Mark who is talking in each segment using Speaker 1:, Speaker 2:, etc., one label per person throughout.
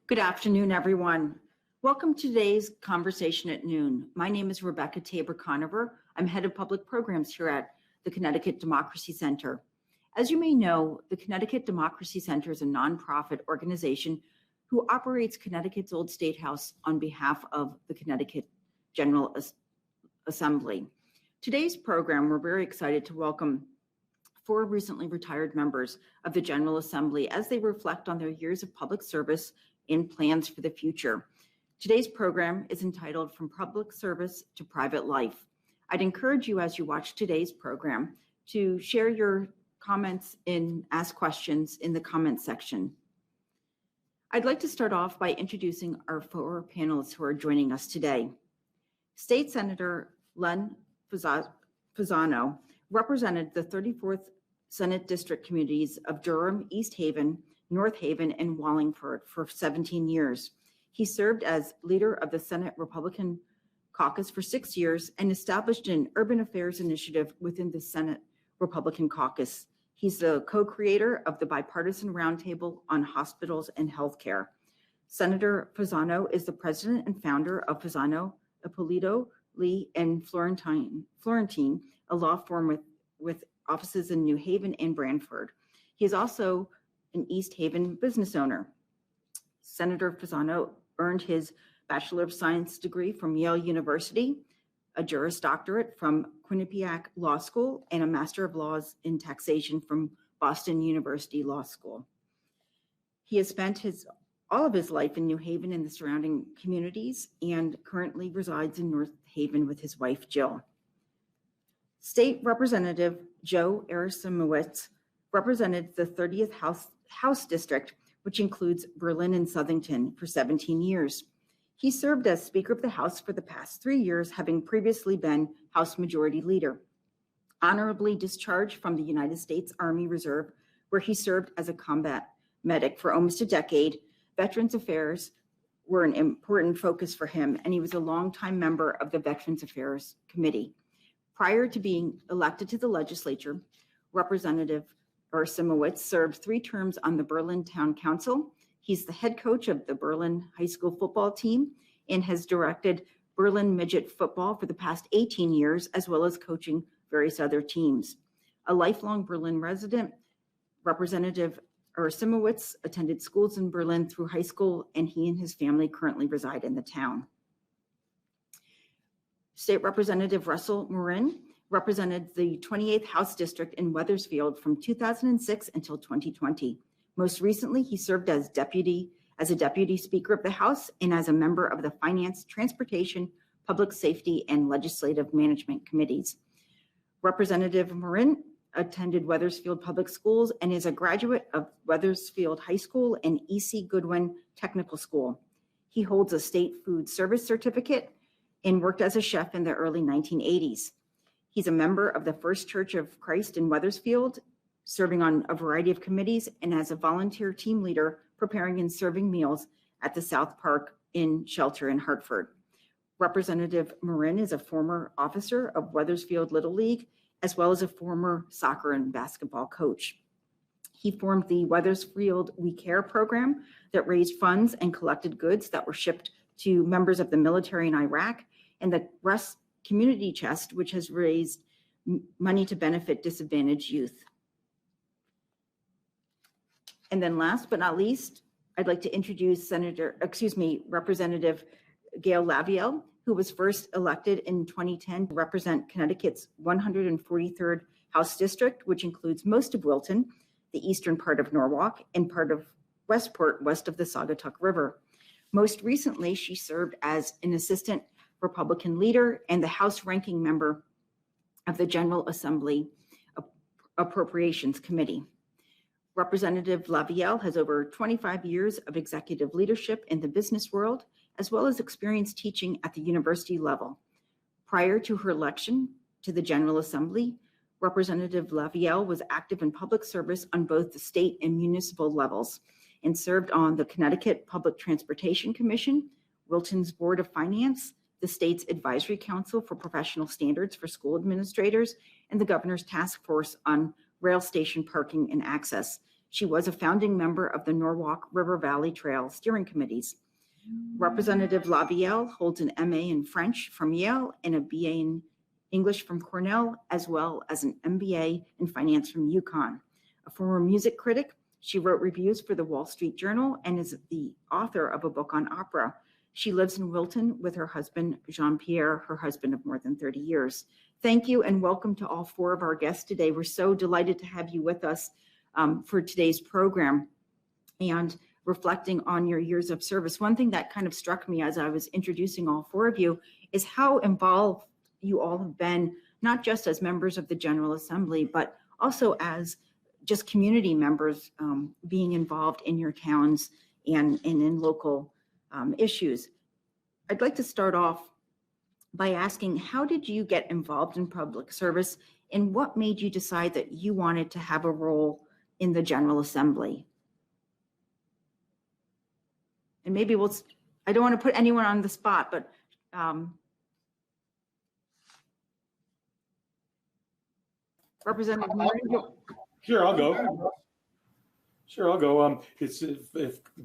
Speaker 1: Good afternoon, everyone. Welcome to today's Conversation at Noon. My name is Rebecca Tabor-Conover. I'm head of public programs here at the Connecticut Democracy Center. As you may know, the Connecticut Democracy Center is a nonprofit organization who operates Connecticut's Old State House on behalf of the Connecticut General Assembly. Today's program, we're very excited to welcome 4 recently retired members of the General Assembly as they reflect on their years of public service and plans for the future. Today's program is entitled From Public Service to Private Life. I'd encourage you as you watch today's program to share your comments and ask questions in the comments section. I'd like to start off by introducing our 4 panelists who are joining us today. State Senator Len Fasano represented the 34th Senate District communities of Durham, East Haven, North Haven, and Wallingford for 17 years. He served as leader of the Senate Republican Caucus for 6 years and established an urban affairs initiative within the Senate Republican Caucus. He's the co-creator of the bipartisan roundtable on hospitals and healthcare. Senator Fasano is the president and founder of Fasano, Ippolito, Lee, and Florentine, a law firm with offices in New Haven and Branford. He is also an East Haven business owner. Senator Fasano earned his Bachelor of Science degree from Yale University, a Juris Doctorate from Quinnipiac Law School, and a Master of Laws in Taxation from Boston University Law School. He has spent all of his life in New Haven and the surrounding communities and currently resides in North Haven with his wife, Jill. State Representative Joe Aresimowicz represented the 30th House District, which includes Berlin and Southington, for 17 years. He served as Speaker of the House for the past 3 years, having previously been House Majority Leader. Honorably discharged from the United States Army Reserve, where he served as a combat medic for almost a decade, Veterans Affairs were an important focus for him, and he was a longtime member of the Veterans Affairs Committee. Prior to being elected to the legislature, Representative Aresimowicz served 3 terms on the Berlin Town Council. He's the head coach of the Berlin high school football team and has directed Berlin midget football for the past 18 years, as well as coaching various other teams. A lifelong Berlin resident, Representative Aresimowicz attended schools in Berlin through high school, and he and his family currently reside in the town. State Representative Russ Morin represented the 28th House District in Wethersfield from 2006 until 2020. Most recently, he served as a Deputy Speaker of the House and as a member of the Finance, Transportation, Public Safety, and Legislative Management Committees. Representative Morin attended Wethersfield Public Schools and is a graduate of Wethersfield High School and E.C. Goodwin Technical School. He holds a state food service certificate and worked as a chef in the early 1980s. He's a member of the First Church of Christ in Wethersfield, serving on a variety of committees, and as a volunteer team leader preparing and serving meals at the South Park Inn Shelter in Hartford. Representative Morin is a former officer of Wethersfield Little League, as well as a former soccer and basketball coach. He formed the Wethersfield We Care program that raised funds and collected goods that were shipped to members of the military in Iraq, and the Russ Community Chest, which has raised money to benefit disadvantaged youth. And then last but not least, I'd like to introduce Representative Gail Lavielle, who was first elected in 2010 to represent Connecticut's 143rd House District, which includes most of Wilton, the eastern part of Norwalk, and part of Westport, west of the Saugatuck River. Most recently, she served as an assistant Republican leader and the House ranking member of the General Assembly Appropriations Committee. Representative Lavielle has over 25 years of executive leadership in the business world, as well as experience teaching at the university level. Prior to her election to the General Assembly, Representative Lavielle was active in public service on both the state and municipal levels and served on the Connecticut Public Transportation Commission, Wilton's Board of Finance, the state's Advisory Council for Professional Standards for School Administrators, and the Governor's Task Force on Rail Station Parking and Access. She was a founding member of the Norwalk River Valley Trail steering committees. Representative Lavielle holds an MA in French from Yale and a BA in English from Cornell, as well as an MBA in finance from UConn. A former music critic, she wrote reviews for the Wall Street Journal and is the author of a book on opera. She lives in Wilton with her husband, Jean-Pierre, her husband of more than 30 years. Thank you and welcome to all four of our guests today. We're so delighted to have you with us for today's program and reflecting on your years of service. One thing that kind of struck me as I was introducing all four of you is how involved you all have been, not just as members of the General Assembly, but also as just community members being involved in your towns and in local issues. I'd like to start off by asking, how did you get involved in public service and what made you decide that you wanted to have a role in the General Assembly? And maybe I don't want to put anyone on the spot, but Representative Morin.
Speaker 2: Sure, I'll go. Sure, I'll go. It's a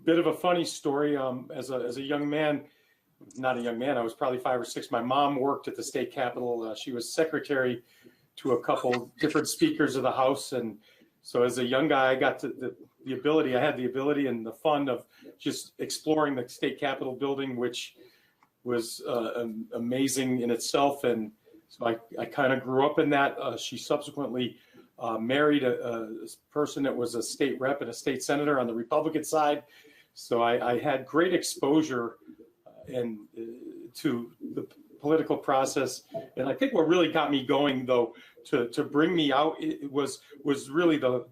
Speaker 2: bit of a funny story. As a young man, not a young man, I was probably 5 or 6. My mom worked at the state capitol. She was secretary to a couple different speakers of the House. And so as a young guy, I got to the ability, I had the ability and the fun of just exploring the state capitol building, which was amazing in itself. And so I kind of grew up in that. She subsequently married a person that was a state rep and a state senator on the Republican side. So I had great exposure to the political process. And I think what really got me going, though, to bring me out, it was really the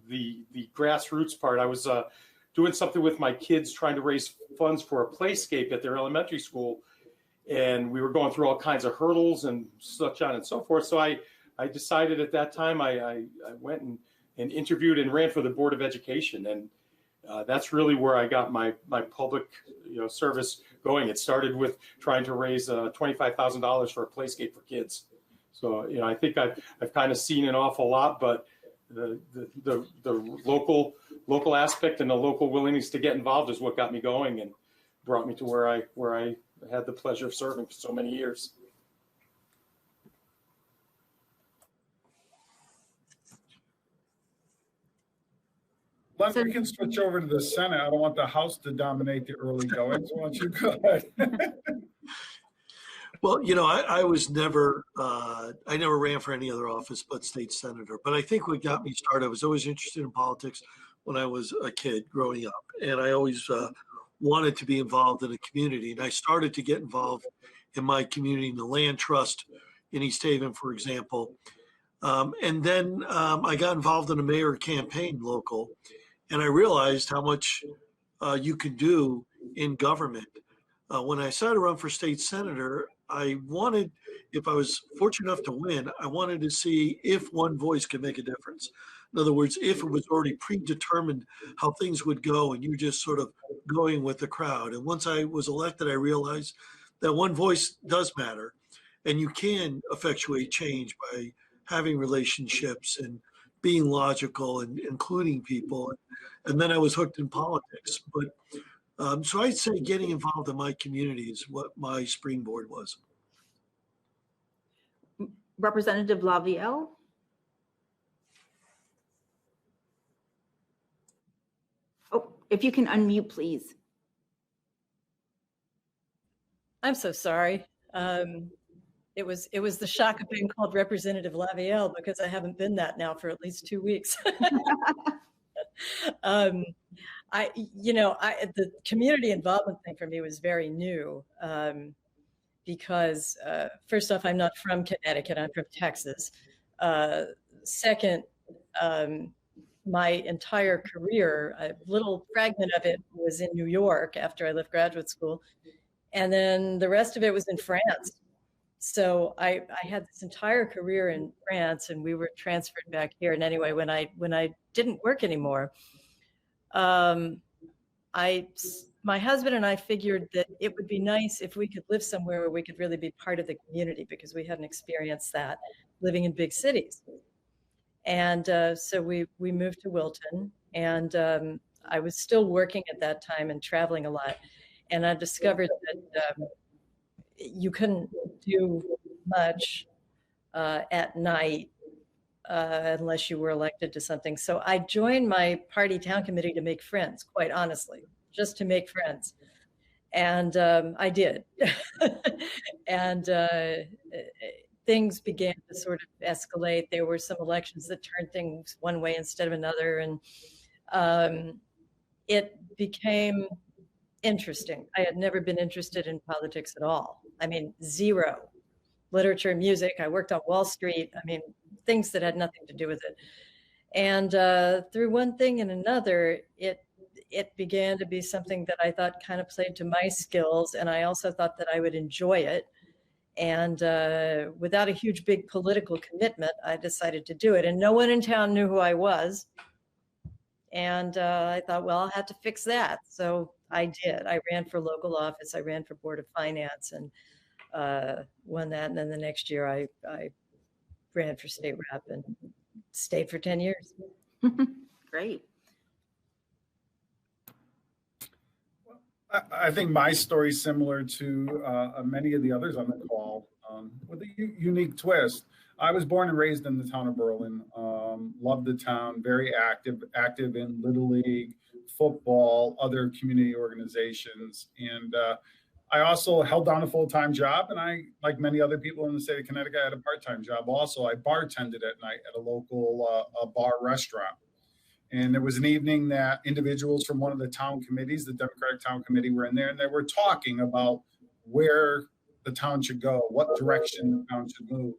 Speaker 2: grassroots part. I was doing something with my kids, trying to raise funds for a playscape at their elementary school. And we were going through all kinds of hurdles and such on and so forth. So I decided at that time, I went and interviewed and ran for the Board of Education. And that's really where I got my public service going. It started with trying to raise $25,000 for a playscape for kids. So, I think I've kind of seen an awful lot, but the local aspect and the local willingness to get involved is what got me going and brought me to where I had the pleasure of serving for so many years.
Speaker 3: Len, we can switch over to the Senate. I don't want the House to dominate the early goings. Why don't you go ahead?
Speaker 4: Well, I was never, I never ran for any other office but state senator. But I think what got me started, I was always interested in politics when I was a kid growing up. And I always wanted to be involved in a community. And I started to get involved in my community, in the land trust in East Haven, for example. And then I got involved in a mayor campaign local. And I realized how much you can do in government. When I decided to run for state senator, I wanted, if I was fortunate enough to win, I wanted to see if one voice could make a difference. In other words, if it was already predetermined how things would go and you just sort of going with the crowd. And once I was elected, I realized that one voice does matter and you can effectuate change by having relationships and being logical and including people. And then I was hooked in politics. But so I'd say getting involved in my community is what my springboard was.
Speaker 1: Representative Lavielle. Oh, if you can unmute, please.
Speaker 5: I'm so sorry. It was the shock of being called Representative Lavielle because I haven't been that now for at least 2 weeks. The community involvement thing for me was very new because first off, I'm not from Connecticut, I'm from Texas. Second, my entire career, a little fragment of it was in New York after I left graduate school. And then the rest of it was in France. So I had this entire career in France and we were transferred back here. And anyway, when I didn't work anymore, my husband and I figured that it would be nice if we could live somewhere where we could really be part of the community because we hadn't experienced that living in big cities. And so we moved to Wilton And I was still working at that time and traveling a lot. And I discovered that you couldn't do much at night unless you were elected to something. So I joined my party town committee to make friends, quite honestly, just to make friends. And I did. And things began to sort of escalate. There were some elections that turned things one way instead of another. And it became interesting. I had never been interested in politics at all. I mean, zero. Literature, music. I worked on Wall Street. I mean, things that had nothing to do with it. And through one thing and another, it began to be something that I thought kind of played to my skills. And I also thought that I would enjoy it. And without a huge, big political commitment, I decided to do it. And no one in town knew who I was. And I thought, well, I'll have to fix that. So I did. I ran for local office. I ran for Board of Finance and won that. And then the next year I ran for state rep and stayed for 10 years.
Speaker 1: Great.
Speaker 3: I think my story is similar to many of the others on the call, with a unique twist. I was born and raised in the town of Berlin, loved the town, very active in Little League, football, other community organizations. And I also held down a full-time job, and I, like many other people in the state of Connecticut, I had a part-time job also. I bartended at night at a local bar restaurant. And there was an evening that individuals from one of the town committees, the Democratic Town Committee, were in there, and they were talking about where the town should go, what direction the town should move.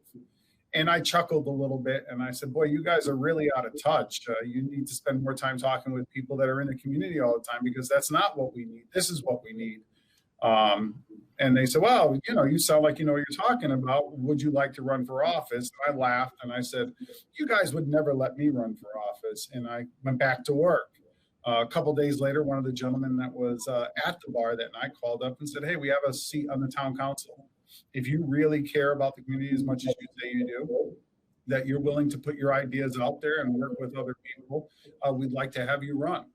Speaker 3: And I chuckled a little bit, and I said, boy, you guys are really out of touch. You need to spend more time talking with people that are in the community all the time, because that's not what we need. This is what we need. And they said, well, you sound like you know what you're talking about. Would you like to run for office? And I laughed and I said, you guys would never let me run for office. And I went back to work. A couple of days later, one of the gentlemen that was at the bar that night called up and said, hey, we have a seat on the town council. If you really care about the community as much as you say you do, that you're willing to put your ideas out there and work with other people, we'd like to have you run.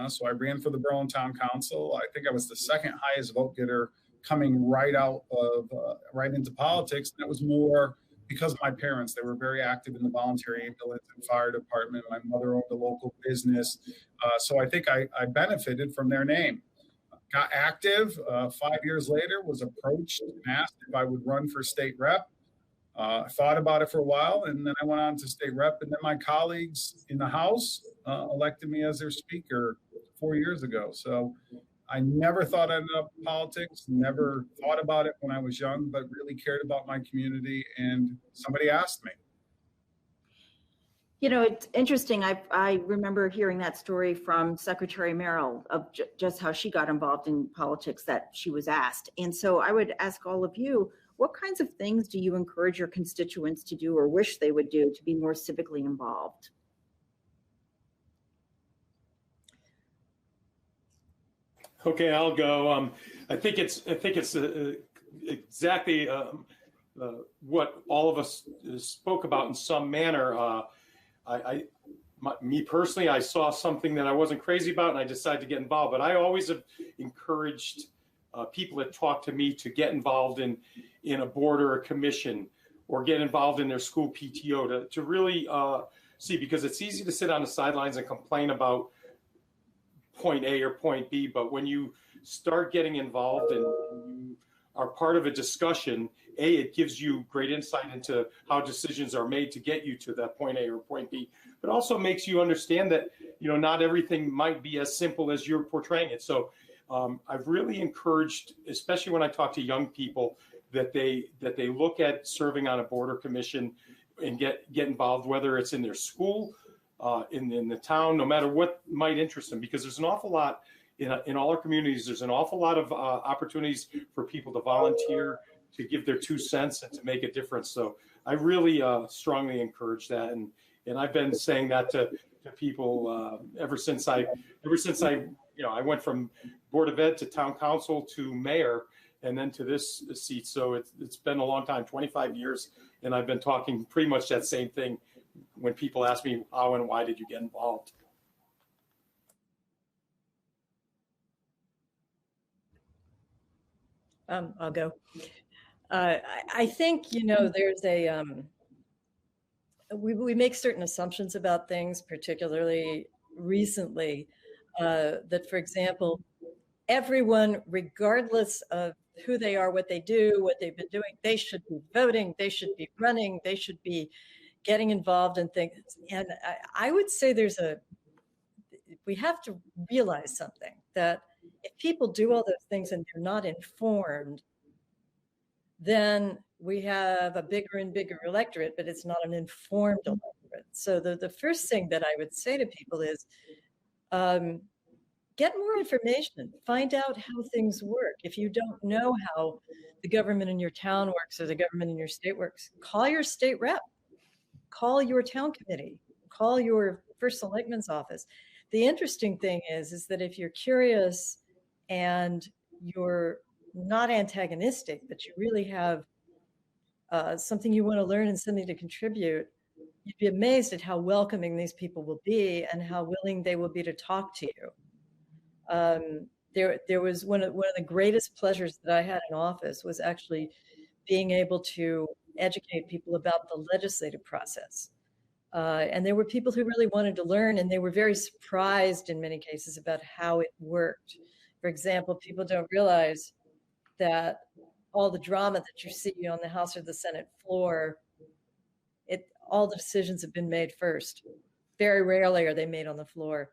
Speaker 3: So I ran for the Berlin Town Council. I think I was the second highest vote getter coming right out of right into politics. And that was more because of my parents. They were very active in the voluntary ambulance and fire department. My mother owned a local business. So I think I benefited from their name. Got active. 5 years later, was approached and asked if I would run for state rep. I thought about it for a while, and then I went on to state rep. And then my colleagues in the House elected me as their speaker 4 years ago. So I never thought I'd end up in politics, never thought about it when I was young, but really cared about my community. And somebody asked me.
Speaker 1: It's interesting. I remember hearing that story from Secretary Merrill of just how she got involved in politics, that she was asked. And so I would ask all of you, what kinds of things do you encourage your constituents to do or wish they would do to be more civically involved?
Speaker 2: Okay, I'll go. I think it's exactly what all of us spoke about in some manner. Me personally, I saw something that I wasn't crazy about, and I decided to get involved. But I always have encouraged people that talk to me to get involved in a board or a commission, or get involved in their school PTO to really see, because it's easy to sit on the sidelines and complain about point A or point B, but when you start getting involved and you are part of a discussion, it gives you great insight into how decisions are made to get you to that point A or point B, but also makes you understand that, not everything might be as simple as you're portraying it. So I've really encouraged, especially when I talk to young people, that they look at serving on a board or commission and get involved, whether it's in their school, in the town, no matter what might interest them, because there's an awful lot in all our communities. There's an awful lot of opportunities for people to volunteer, to give their 2 cents, and to make a difference. So I really strongly encourage that, and I've been saying that to people ever since I I went from Board of Ed to Town Council to Mayor, and then to this seat. So it's been a long time, 25 years, and I've been talking pretty much that same thing when people ask me how and why did you get involved.
Speaker 5: I'll go. I think, you know, there's a, we make certain assumptions about things, particularly recently, that, for example, everyone, regardless of who they are, what they do, what they've been doing, they should be voting, they should be running, they should be getting involved in things. And I would say we have to realize something, that if people do all those things and they're not informed, then we have a bigger and bigger electorate, but it's not an informed electorate. So the first thing that I would say to people is, get more information, find out how things work. If you don't know how the government in your town works or the government in your state works, call your state rep, call your town committee, call your first selectman's office. The interesting thing is that if you're curious and you're not antagonistic, but you really have something you want to learn and something to contribute, you'd be amazed at how welcoming these people will be and how willing they will be to talk to you. There was one of the greatest pleasures that I had in office was actually being able to educate people about the legislative process. And there were people who really wanted to learn, and they were very surprised in many cases about how it worked. For example, people don't realize that all the drama that you see on the House or the Senate floor, all the decisions have been made first. Very rarely are they made on the floor.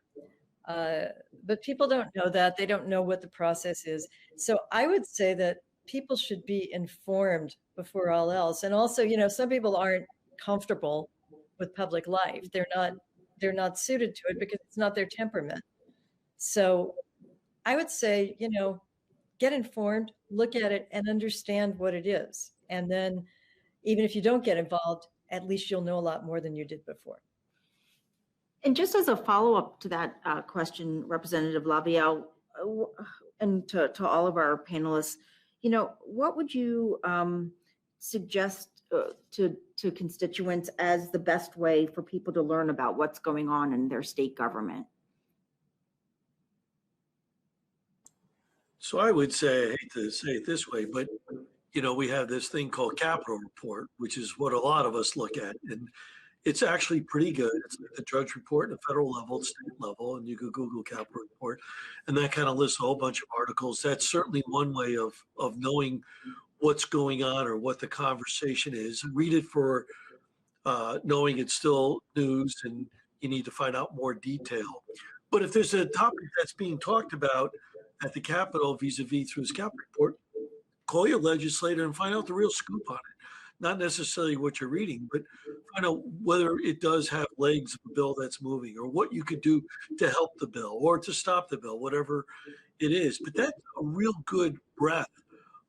Speaker 5: But people don't know that. They don't know what the process is. So I would say that people should be informed before all else. And also, you know, some people aren't comfortable with public life. They're not suited to it because it's not their temperament. So I would say, you know, get informed, look at it, and understand what it is. And then even if you don't get involved, at least you'll know a lot more than you did before.
Speaker 1: And just as a follow-up to that question, Representative Lavielle, and to all of our panelists, you know, what would you suggest to constituents as the best way for people to learn about what's going on in their state government?
Speaker 4: So I would say, I hate to say it this way, but you know, we have this thing called Capitol Report, which is what a lot of us look at, and it's actually pretty good. It's like the Drudge Report at the federal level, state level, and you could Google Capitol Report, and that kind of lists a whole bunch of articles. That's certainly one way of knowing what's going on or what the conversation is. Read it for knowing it's still news and you need to find out more detail. But if there's a topic that's being talked about at the Capitol vis-a-vis through this Capitol Report, call your legislator and find out the real scoop on it. Not necessarily what you're reading, but find out whether it does have legs of a bill that's moving or what you could do to help the bill or to stop the bill, whatever it is. But that's a real good breadth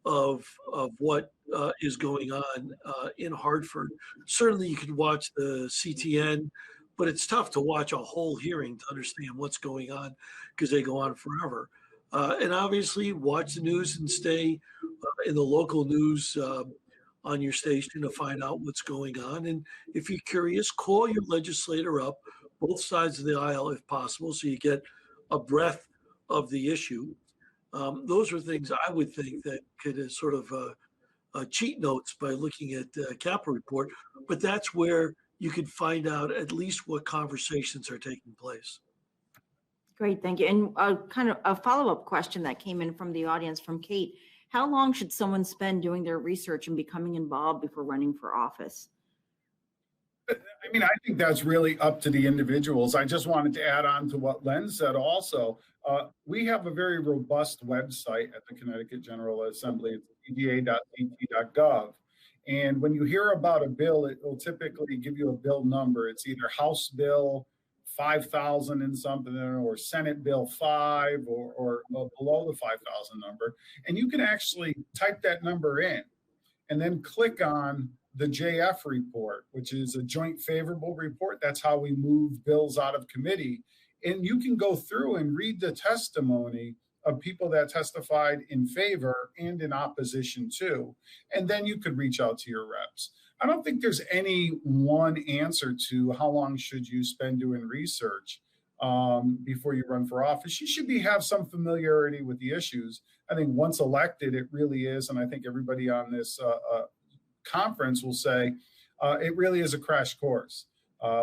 Speaker 4: of what is going on in Hartford. Certainly you could watch the CTN, but it's tough to watch a whole hearing to understand what's going on because they go on forever. And obviously watch the news and stay in the local news on your station to find out what's going on. And if you're curious, call your legislator up, both sides of the aisle if possible, so you get a breadth of the issue. Those are things I would think that could sort of cheat notes by looking at the Capitol Report, but that's where you could find out at least what conversations are taking place.
Speaker 1: Great, thank you. And kind of a follow-up question that came in from the audience from Kate. How long should someone spend doing their research and becoming involved before running for office?
Speaker 3: I mean, I think that's really up to the individuals. I just wanted to add on to what Len said also. We have a very robust website at the Connecticut General Assembly. It's cga.ct.gov. And when you hear about a bill, it will typically give you a bill number. It's either House Bill 5,000 and something, or Senate Bill 5, or below the 5,000 number. And you can actually type that number in and then click on the JF report, which is a joint favorable report. That's how we move bills out of committee. And you can go through and read the testimony of people that testified in favor and in opposition too. And then you could reach out to your reps. I don't think there's any one answer to how long should you spend doing research. before you run for office. You should have some familiarity with the issues. I think once elected, it really is, and I think everybody on this conference will say, it really is a crash course.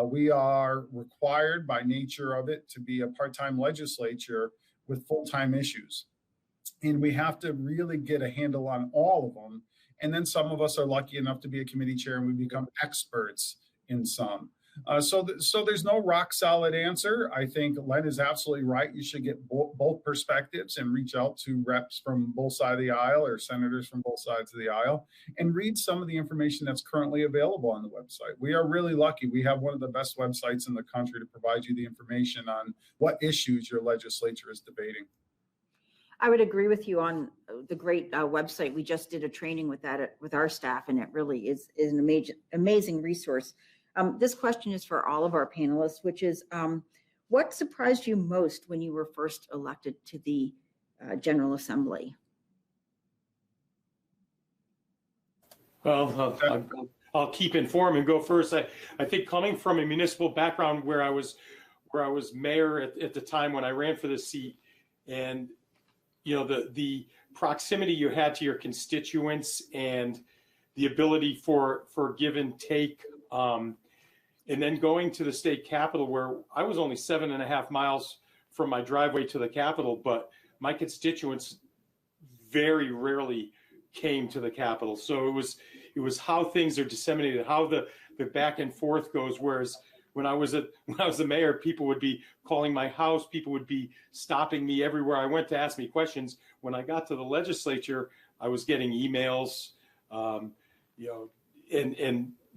Speaker 3: We are required by nature of it to be a part-time legislature with full-time issues. And we have to really get a handle on all of them. And then some of us are lucky enough to be a committee chair and we become experts in some. So there's no rock solid answer. I think Len is absolutely right. You should get both perspectives and reach out to reps from both sides of the aisle or senators from both sides of the aisle and read some of the information that's currently available on the website. We are really lucky. We have one of the best websites in the country to provide you the information on what issues your legislature is debating.
Speaker 1: I would agree with you on the great website. We just did a training with that with our staff, and it really is an amazing resource. This question is for all of our panelists, which is, what surprised you most when you were first elected to the General Assembly?
Speaker 2: Well, I'll keep informed and go first. I think coming from a municipal background where I was mayor at the time when I ran for the seat, and the proximity you had to your constituents and the ability for give and take, and then going to the state capitol where I was only 7.5 miles from my driveway to the capitol, but my constituents very rarely came to the capitol. So it was how things are disseminated, how the back and forth goes. Whereas when I was the mayor, people would be calling my house, people would be stopping me everywhere I went to ask me questions. When I got to the legislature, I was getting emails, and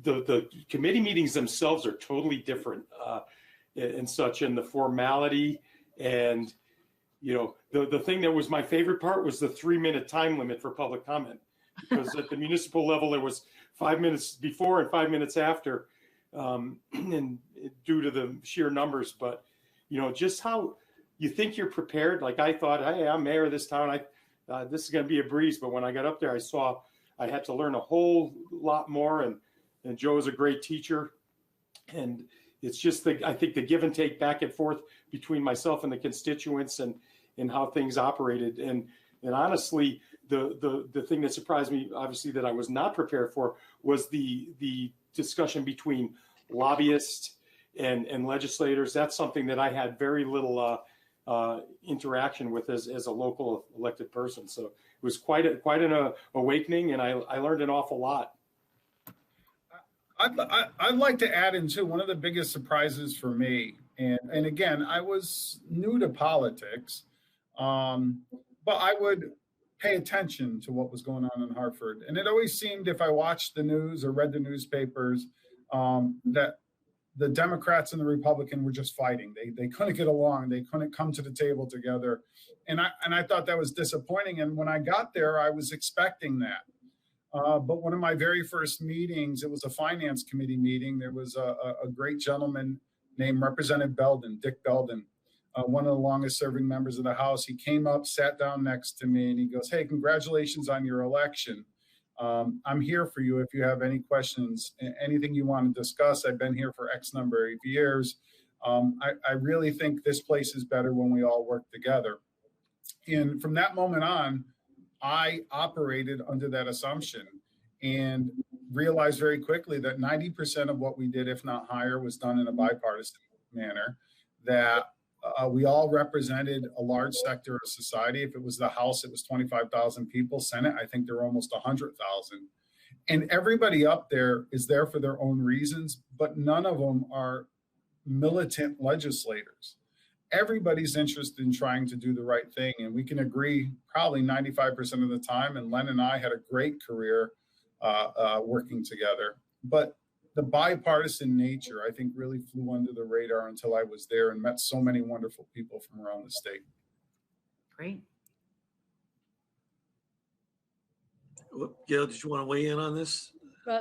Speaker 2: the committee meetings themselves are totally different and such, and the formality. And the thing that was my favorite part was the 3-minute time limit for public comment, because at the municipal level there was 5 minutes before and 5 minutes after, and due to the sheer numbers. But just how you think you're prepared. Like I thought, hey, I'm mayor of this town, this is going to be a breeze. But when I got up there, I saw I had to learn a whole lot more, and Joe is a great teacher. And it's just I think the give and take back and forth between myself and the constituents and how things operated. And honestly, the thing that surprised me, obviously, that I was not prepared for was the discussion between lobbyists and legislators. That's something that I had very little interaction with as a local elected person. So it was quite an awakening, and I learned an awful lot.
Speaker 3: I'd like to add in too, one of the biggest surprises for me, and again, I was new to politics, but I would pay attention to what was going on in Hartford. And it always seemed, if I watched the news or read the newspapers, that the Democrats and the Republican were just fighting. They couldn't get along. They couldn't come to the table together. And I thought that was disappointing. And when I got there, I was expecting that. But one of my very first meetings, it was a finance committee meeting. There was a great gentleman named Representative Belden, Dick Belden, one of the longest serving members of the House. He came up, sat down next to me, and he goes, "Hey, congratulations on your election. I'm here for you if you have any questions, anything you want to discuss. I've been here for X number of years. I really think this place is better when we all work together." And from that moment on, I operated under that assumption and realized very quickly that 90% of what we did, if not higher, was done in a bipartisan manner, that we all represented a large sector of society. If it was the House, it was 25,000 people. Senate, I think there were almost 100,000. And everybody up there is there for their own reasons, but none of them are militant legislators. Everybody's interested in trying to do the right thing. And we can agree probably 95% of the time. And Len and I had a great career working together. But the bipartisan nature, I think, really flew under the radar until I was there and met so many wonderful people from around the state.
Speaker 1: Great.
Speaker 4: Gail, did you want to weigh in on this?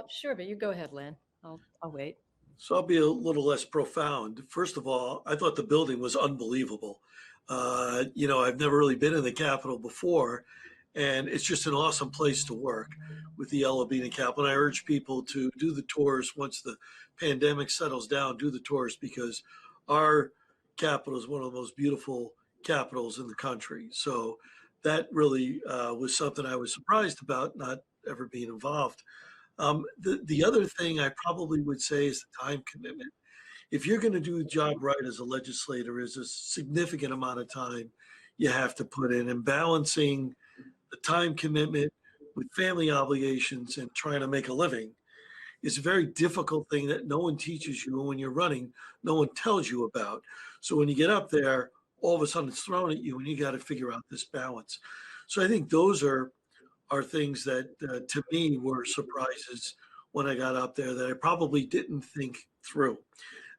Speaker 5: Sure, but you go ahead, Len. I'll wait.
Speaker 4: So I'll be a little less profound. First of all, I thought the building was unbelievable. I've never really been in the Capitol before, and it's just an awesome place to work with the Alabina Capitol. And I urge people to do the tours once the pandemic settles down, do the tours, because our capital is one of the most beautiful capitals in the country. So that really was something I was surprised about, not ever being involved. The other thing I probably would say is the time commitment. If you're going to do the job right as a legislator, is a significant amount of time you have to put in, and balancing the time commitment with family obligations and trying to make a living is a very difficult thing that no one teaches you. When you're running, no one tells you about. So when you get up there, all of a sudden it's thrown at you and you got to figure out this balance. So I think those are things that to me were surprises when I got up there that I probably didn't think through.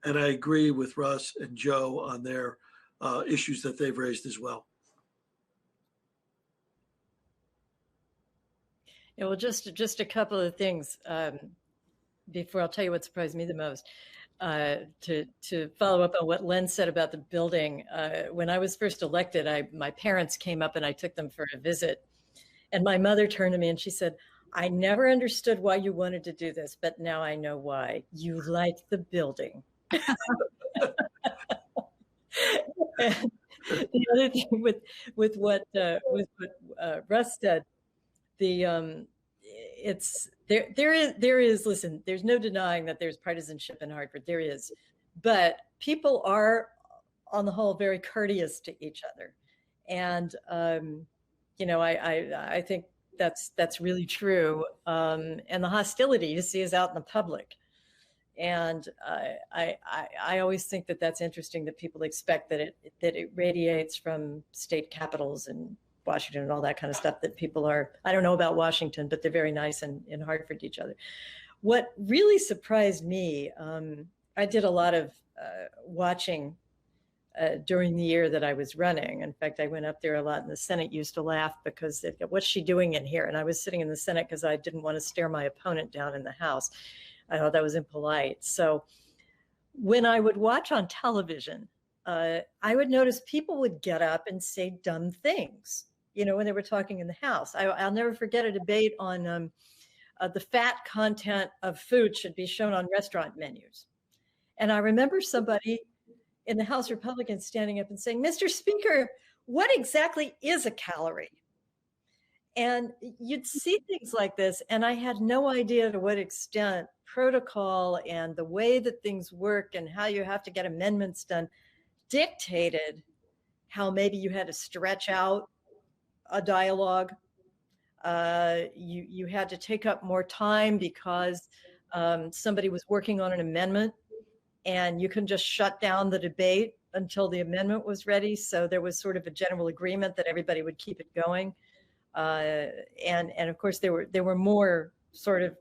Speaker 4: And I agree with Russ and Joe on their issues that they've raised as well.
Speaker 5: Yeah, well, just a couple of things before I'll tell you what surprised me the most. To follow up on what Len said about the building, when I was first elected, my parents came up and I took them for a visit. And my mother turned to me and she said, "I never understood why you wanted to do this, but now I know why. You like the building." And the other thing with what Russ said, it's there is listen, there's no denying that there's partisanship in Hartford. There is, but people are on the whole very courteous to each other, and I think that's really true. And the hostility you see is out in the public. And I always think that that's interesting, that people expect that it radiates from state capitals and Washington and all that kind of stuff, that people are, I don't know about Washington, but they're very nice in Hartford to each other. What really surprised me, I did a lot of watching during the year that I was running. In fact, I went up there a lot, and the Senate used to laugh because they'd go, "What's she doing in here?" And I was sitting in the Senate because I didn't want to stare my opponent down in the House. I thought that was impolite. So when I would watch on television, I would notice people would get up and say dumb things, when they were talking in the House. I'll never forget a debate on the fat content of food should be shown on restaurant menus. And I remember somebody in the House Republicans standing up and saying, "Mr. Speaker, what exactly is a calorie?" And you'd see things like this, and I had no idea to what extent protocol and the way that things work and how you have to get amendments done dictated how maybe you had to stretch out a dialogue. You had to take up more time because somebody was working on an amendment, and you couldn't just shut down the debate until the amendment was ready. So there was sort of a general agreement that everybody would keep it going. And of course there were more sort of,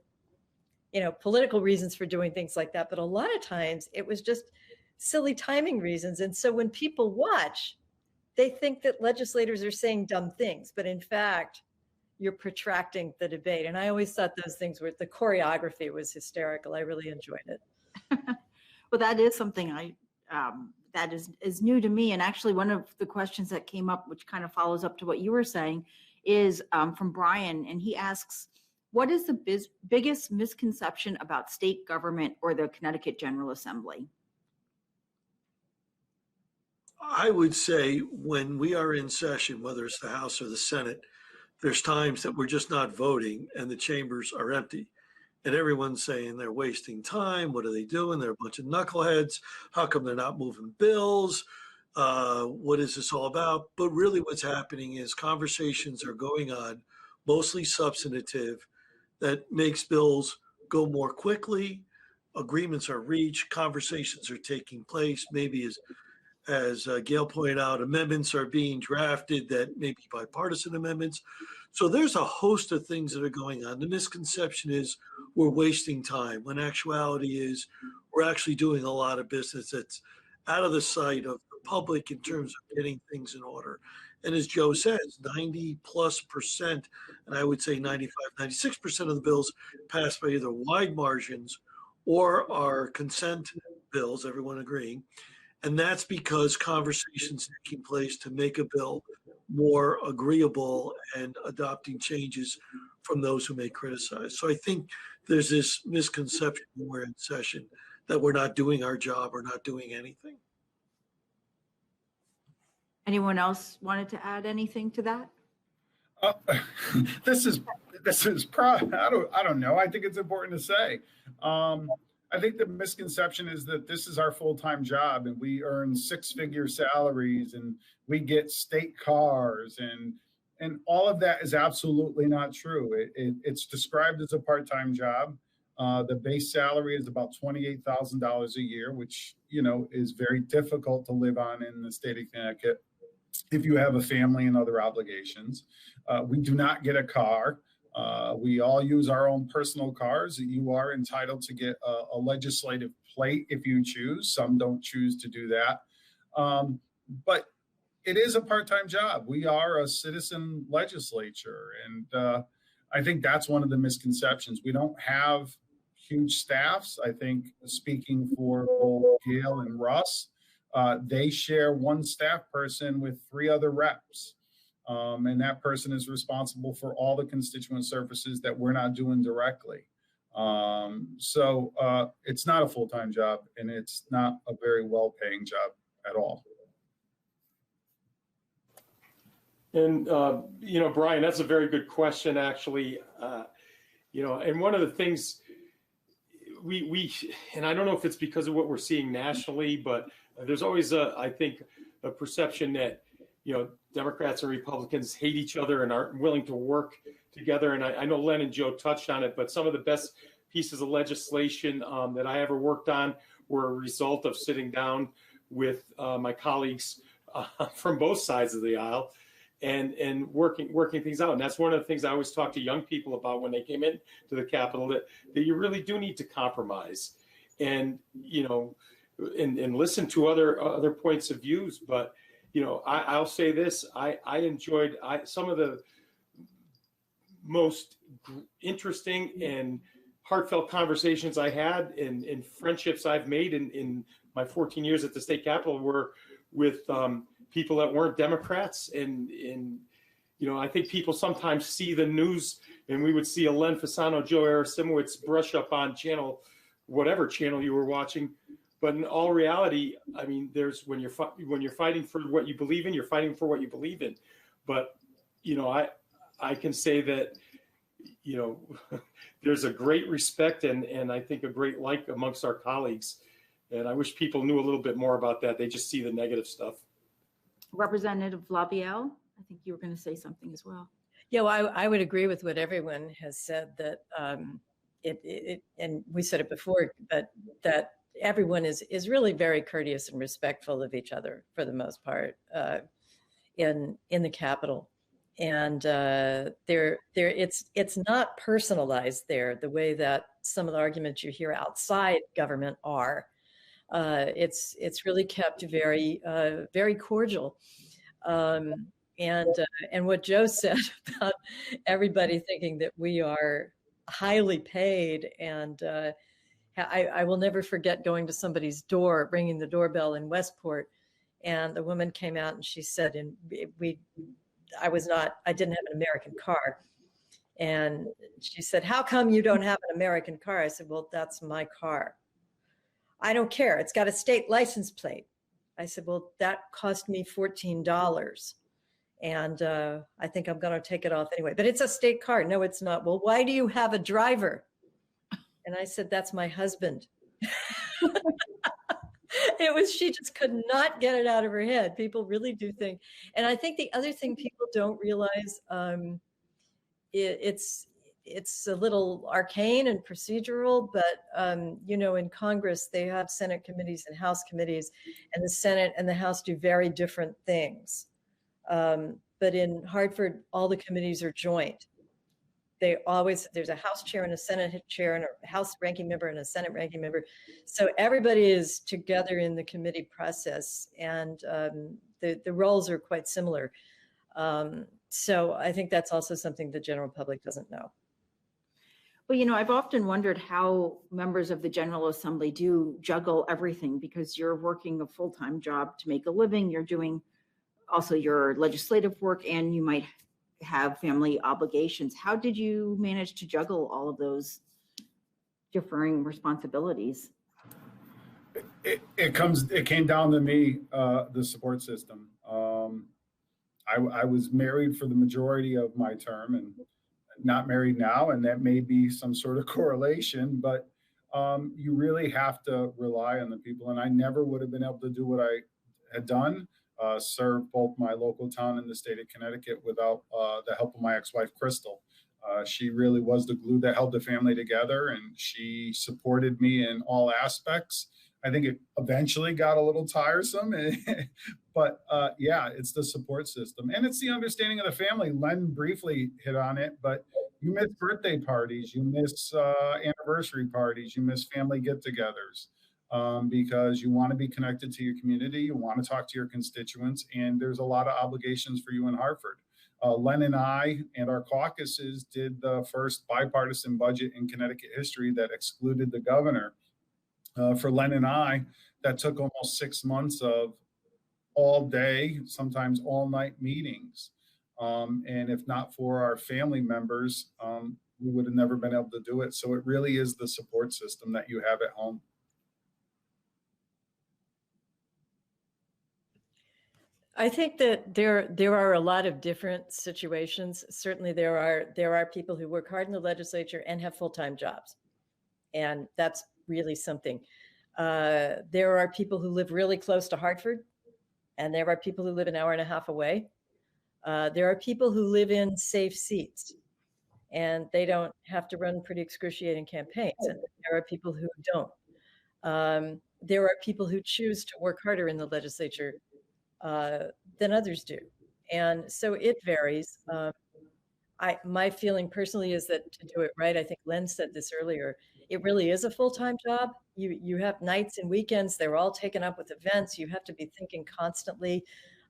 Speaker 5: political reasons for doing things like that. But a lot of times it was just silly timing reasons. And so when people watch, they think that legislators are saying dumb things, but in fact, you're protracting the debate. And I always thought those things the choreography was hysterical. I really enjoyed it.
Speaker 1: Well, that is something that is new to me. And actually one of the questions that came up, which kind of follows up to what you were saying, is from Brian. And he asks, what is the biggest misconception about state government or the Connecticut General Assembly?
Speaker 4: I would say when we are in session, whether it's the House or the Senate, there's times that we're just not voting and the chambers are empty. And everyone's saying they're wasting time. What are they doing? They're a bunch of knuckleheads. How come they're not moving bills? What is this all about? But really what's happening is conversations are going on, mostly substantive, that makes bills go more quickly. Agreements are reached. Conversations are taking place. Maybe as Gail pointed out, amendments are being drafted that may be bipartisan amendments. So there's a host of things that are going on. The misconception is we're wasting time, when actuality is we're actually doing a lot of business that's out of the sight of the public in terms of getting things in order. And as Joe says, 90+%, and I would say 95, 96% of the bills passed by either wide margins or are consent bills, everyone agreeing. And that's because conversations taking place to make a bill more agreeable and adopting changes from those who may criticize. So I think there's this misconception when we're in session that we're not doing our job or not doing anything.
Speaker 1: Anyone else wanted to add anything to that?
Speaker 3: This is proud. I don't know. I think it's important to say. I think the misconception is that this is our full-time job and we earn six-figure salaries and we get state cars and all of that is absolutely not true. It's described as a part-time job. The base salary is about $28,000 a year, which, you know, is very difficult to live on in the state of Connecticut if you have a family and other obligations. We do not get a car. We all use our own personal cars. You are entitled to get a legislative plate if you choose. Some don't choose to do that. But it is a part-time job. We are a citizen legislature. And I think that's one of the misconceptions. We don't have huge staffs. I think speaking for both Gail and Russ, they share one staff person with 3 other reps. And that person is responsible for all the constituent services that we're not doing directly. So it's not a full-time job and it's not a very well-paying job at all.
Speaker 2: And, you know, Brian, that's a very good question, actually. You know, and one of the things and I don't know if it's because of what we're seeing nationally, but there's always I think, a perception that, you know, Democrats and Republicans hate each other and aren't willing to work together. And I know Len and Joe touched on it, but some of the best pieces of legislation that I ever worked on were a result of sitting down with my colleagues from both sides of the aisle and working things out. And that's one of the things I always talk to young people about when they came in to the Capitol, that you really do need to compromise and, you know, and listen to other points of views. But, you know, I'll say this, I enjoyed some of the most interesting and heartfelt conversations I had and friendships I've made in my 14 years at the state capitol were with people that weren't Democrats. And you know, I think people sometimes see the news and we would see a Len Fasano, Joe Aresimowicz brush up on whatever channel you were watching. But in all reality, I mean, there's when you're fighting for what you believe in, you're fighting for what you believe in. But, you know, I can say that, you know, there's a great respect and I think a great like amongst our colleagues. And I wish people knew a little bit more about that. They just see the negative stuff.
Speaker 1: Representative Lavielle, I think you were going to say something as well.
Speaker 5: Yeah, well, I would agree with what everyone has said, that and we said it before, but that everyone is really very courteous and respectful of each other for the most part in the Capitol. And it's not personalized there the way that some of the arguments you hear outside government are. It's really kept very very cordial. And what Joe said about everybody thinking that we are highly paid, and I will never forget going to somebody's door, ringing the doorbell in Westport, and the woman came out and she said, and I didn't have an American car. And she said, "How come you don't have an American car?" I said, "Well, that's my car." "I don't care. It's got a state license plate." I said, "Well, that cost me $14. And I think I'm going to take it off anyway. But it's a state car." "No, it's not." "Well, why do you have a driver?" And I said, "That's my husband." She just could not get it out of her head. People really do think. And I think the other thing people don't realize, it's a little arcane and procedural, but you know, in Congress, they have Senate committees and House committees, and the Senate and the House do very different things. But in Hartford, all the committees are joint. There's a House chair and a Senate chair and a House ranking member and a Senate ranking member. So everybody is together in the committee process, and the roles are quite similar. So I think that's also something the general public doesn't know.
Speaker 1: Well, you know, I've often wondered how members of the General Assembly do juggle everything, because you're working a full-time job to make a living. You're doing also your legislative work, and you might have family obligations. How did you manage to juggle all of those differing responsibilities?
Speaker 3: It came down to me, the support system. I was married for the majority of my term and not married now, and that may be some sort of correlation, but you really have to rely on the people. And I never would have been able to do what I had done, serve both my local town and the state of Connecticut without the help of my ex-wife, Crystal. She really was the glue that held the family together, and she supported me in all aspects. I think it eventually got a little tiresome, but yeah, it's the support system. And it's the understanding of the family. Len briefly hit on it, but you miss birthday parties, you miss anniversary parties, you miss family get-togethers, because you want to be connected to your community, you want to talk to your constituents, and there's a lot of obligations for you in Hartford. Len and I and our caucuses did the first bipartisan budget in Connecticut history that excluded the governor. For Len and I, that took almost 6 months of all day, sometimes all night meetings. And if not for our family members, we would have never been able to do it. So it really is the support system that you have at home.
Speaker 5: I think that there are a lot of different situations. Certainly there are people who work hard in the legislature and have full-time jobs. And that's really something. There are people who live really close to Hartford, and there are people who live an hour and a half away. There are people who live in safe seats, and they don't have to run pretty excruciating campaigns. And there are people who don't. There are people who choose to work harder in the legislature than others do. And so it varies. My feeling personally is that to do it right, I think Len said this earlier, it really is a full-time job. You have nights and weekends, they're all taken up with events. You have to be thinking constantly.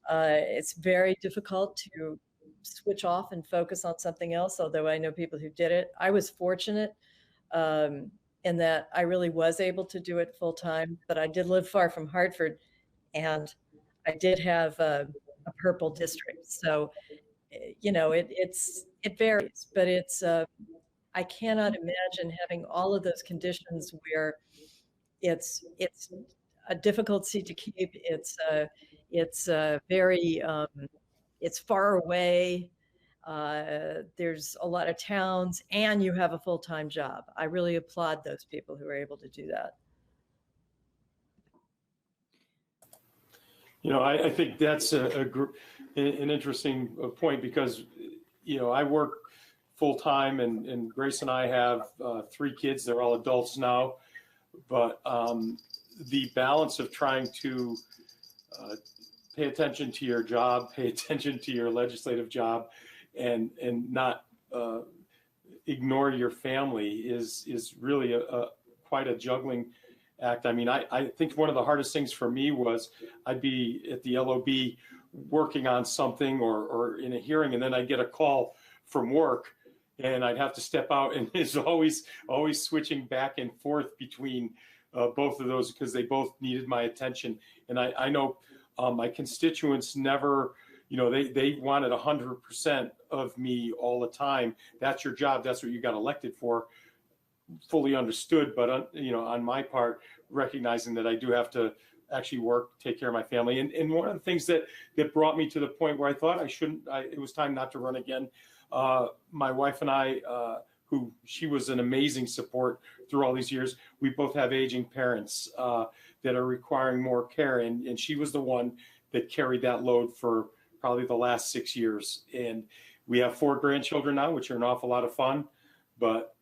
Speaker 5: It's very difficult to switch off and focus on something else, although I know people who did it. I was fortunate in that I really was able to do it full-time, but I did live far from Hartford, and I did have a purple district. So, you know, it varies, but it's, I cannot imagine having all of those conditions where it's a difficult seat to keep. It's very, it's far away. There's a lot of towns, and you have a full-time job. I really applaud those people who are able to do that.
Speaker 2: You know, I think that's an interesting point because, you know, I work full time and Grace and I have 3 kids. They're all adults now. But the balance of trying to pay attention to your job, pay attention to your legislative job, and not ignore your family is really quite a juggling act. I mean, I think one of the hardest things for me was I'd be at the LOB working on something or in a hearing, and then I'd get a call from work and I'd have to step out, and it's always switching back and forth between both of those because they both needed my attention. And I know my constituents never, you know, they wanted 100% of me all the time. That's your job. That's what you got elected for. Fully understood, but you know, on my part, recognizing that I do have to actually work, take care of my family. And one of the things that brought me to the point where I thought it was time not to run again. My wife and I, she was an amazing support through all these years. We both have aging parents that are requiring more care, and she was the one that carried that load for probably the last 6 years. And we have 4 grandchildren now, which are an awful lot of fun, but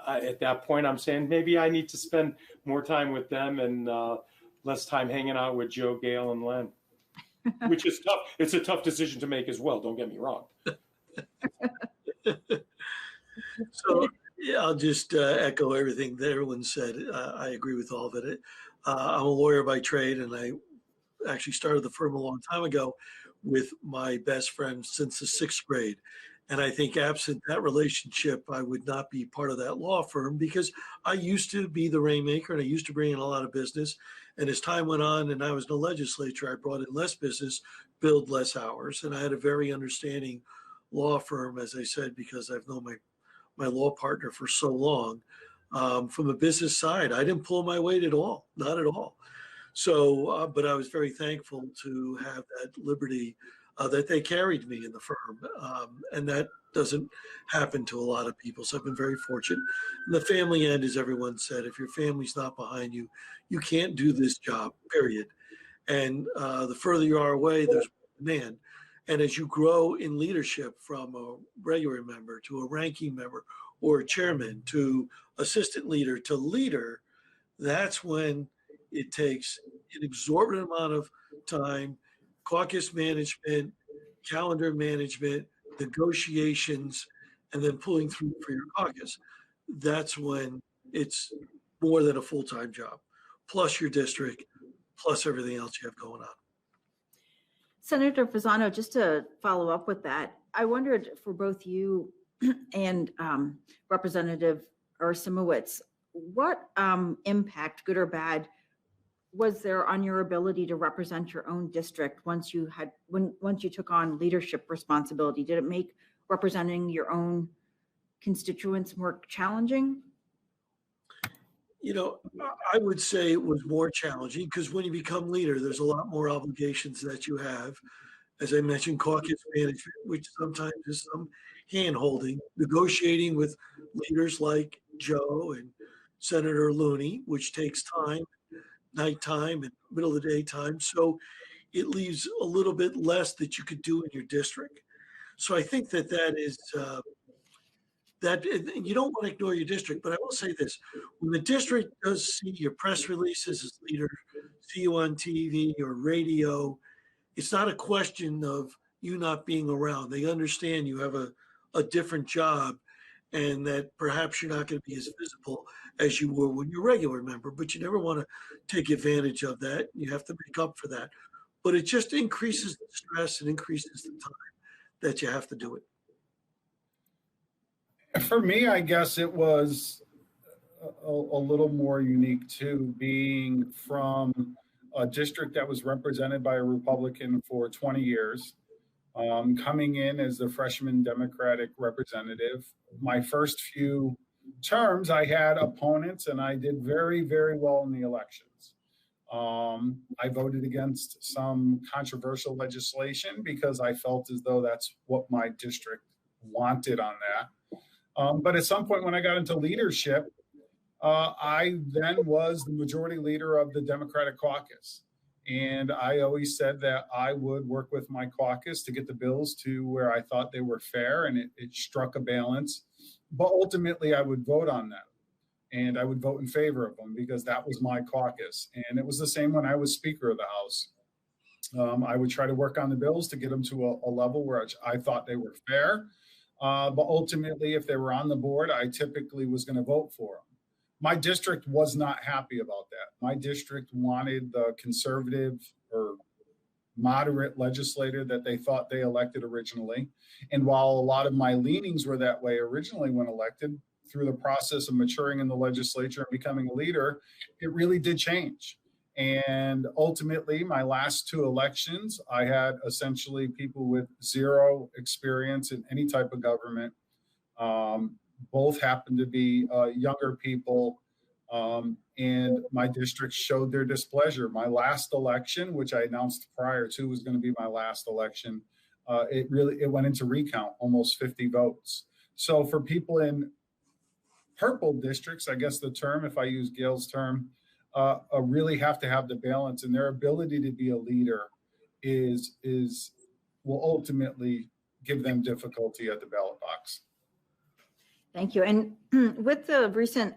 Speaker 2: at that point, I'm saying maybe I need to spend more time with them and less time hanging out with Joe, Gail, and Len, which is tough. It's a tough decision to make as well. Don't get me wrong.
Speaker 4: So yeah, I'll just echo everything that everyone said. I agree with all of it. I'm a lawyer by trade, and I actually started the firm a long time ago with my best friend since the 6th grade. And I think absent that relationship, I would not be part of that law firm because I used to be the rainmaker and I used to bring in a lot of business. And as time went on and I was in the legislature, I brought in less business, billed less hours. And I had a very understanding law firm, as I said, because I've known my law partner for so long. From a business side, I didn't pull my weight at all, not at all. So, but I was very thankful to have that liberty that they carried me in the firm. And that doesn't happen to a lot of people. So I've been very fortunate. And the family end, as everyone said, if your family's not behind you, you can't do this job, period. And the further you are away, there's demand. And as you grow in leadership from a regular member to a ranking member or a chairman to assistant leader to leader, that's when it takes an exorbitant amount of time, caucus management, calendar management, negotiations, and then pulling through for your caucus. That's when it's more than a full-time job, plus your district, plus everything else you have going on.
Speaker 1: Senator Fasano, just to follow up with that, I wondered for both you and Representative Aresimowicz, what impact, good or bad, was there on your ability to represent your own district once you took on leadership responsibility? Did it make representing your own constituents more challenging?
Speaker 4: You know, I would say it was more challenging because when you become leader, there's a lot more obligations that you have. As I mentioned, caucus management, which sometimes is some hand-holding, negotiating with leaders like Joe and Senator Looney, which takes time, nighttime and middle of the day time. So it leaves a little bit less that you could do in your district. So I think that is that you don't want to ignore your district, but I will say this: when the district does see your press releases as leader, see you on TV or radio, it's not a question of you not being around. They understand you have a different job and that perhaps you're not going to be as visible as you were when you're a regular member, but you never want to take advantage of that. You have to make up for that. But it just increases the stress and increases the time that you have to do it.
Speaker 3: For me, I guess it was a little more unique too, being from a district that was represented by a Republican for 20 years, coming in as the freshman Democratic representative. My first few terms, I had opponents and I did very, very well in the elections. I voted against some controversial legislation because I felt as though that's what my district wanted on that. But at some point when I got into leadership, I then was the majority leader of the Democratic caucus. And I always said that I would work with my caucus to get the bills to where I thought they were fair, and it struck a balance. But ultimately, I would vote on them, and I would vote in favor of them because that was my caucus. And it was the same when I was Speaker of the House. I would try to work on the bills to get them to a level where I thought they were fair. But ultimately, if they were on the board, I typically was going to vote for them. My district was not happy about that. My district wanted the conservative or moderate legislator that they thought they elected originally. And while a lot of my leanings were that way originally when elected, through the process of maturing in the legislature and becoming a leader, it really did change. And ultimately, my last two elections, I had essentially people with zero experience in any type of government. Both happened to be younger people, and my district showed their displeasure. My last election, which I announced prior to was going to be my last election, it went into recount, almost 50 votes. So for people in purple districts, I guess the term, if I use Gail's term, really have to have the balance, and their ability to be a leader will ultimately give them difficulty at the ballot box.
Speaker 1: Thank you. And with the recent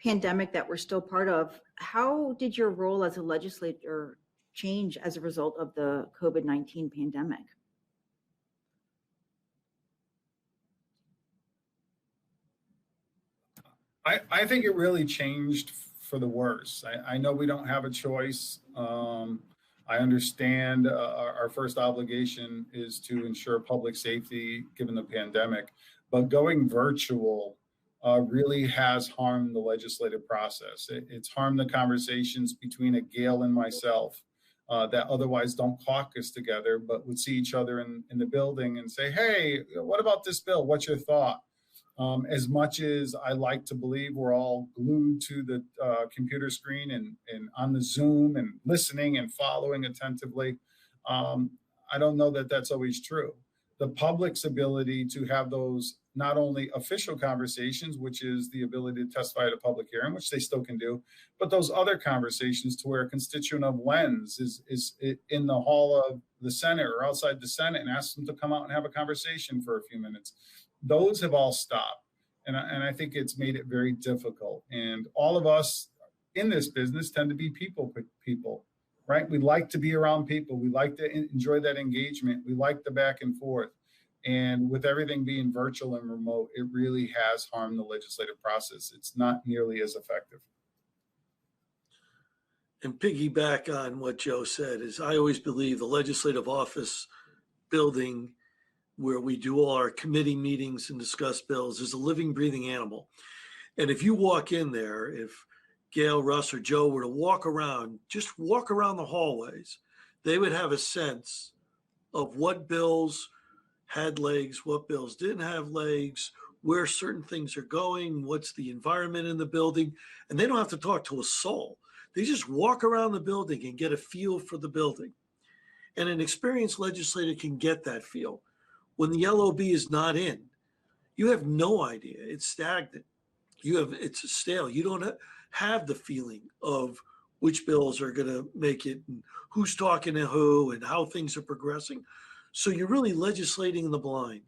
Speaker 1: pandemic that we're still part of, how did your role as a legislator change as a result of the COVID-19 pandemic?
Speaker 3: I think it really changed for the worse. I know we don't have a choice. I understand our first obligation is to ensure public safety given the pandemic, but going virtual really has harmed the legislative process. It's harmed the conversations between a Gail and myself that otherwise don't caucus together, but would see each other in the building and say, hey, what about this bill? What's your thought? As much as I like to believe we're all glued to the computer screen and on the Zoom and listening and following attentively, I don't know that that's always true. The public's ability to have those not only official conversations, which is the ability to testify at a public hearing, which they still can do, but those other conversations to where a constituent of Len's is in the hall of the Senate or outside the Senate and asks them to come out and have a conversation for a few minutes. Those have all stopped. And I think it's made it very difficult. And all of us in this business tend to be people, right? We like to be around people. We like to enjoy that engagement. We like the back and forth. And with everything being virtual and remote, it really has harmed the legislative process. It's not nearly as effective.
Speaker 4: And piggyback on what Joe said is I always believe the legislative office building where we do all our committee meetings and discuss bills is a living, breathing animal. And if you walk in there, if Gail, Russ, or Joe were to walk around, just walk around the hallways, they would have a sense of what bills had legs, what bills didn't have legs, where certain things are going, what's the environment in the building. And they don't have to talk to a soul. They just walk around the building and get a feel for the building. And an experienced legislator can get that feel. When the LOB is not in, you have no idea. It's stagnant. It's stale. You don't have the feeling of which bills are going to make it and who's talking to who and how things are progressing. So you're really legislating in the blind.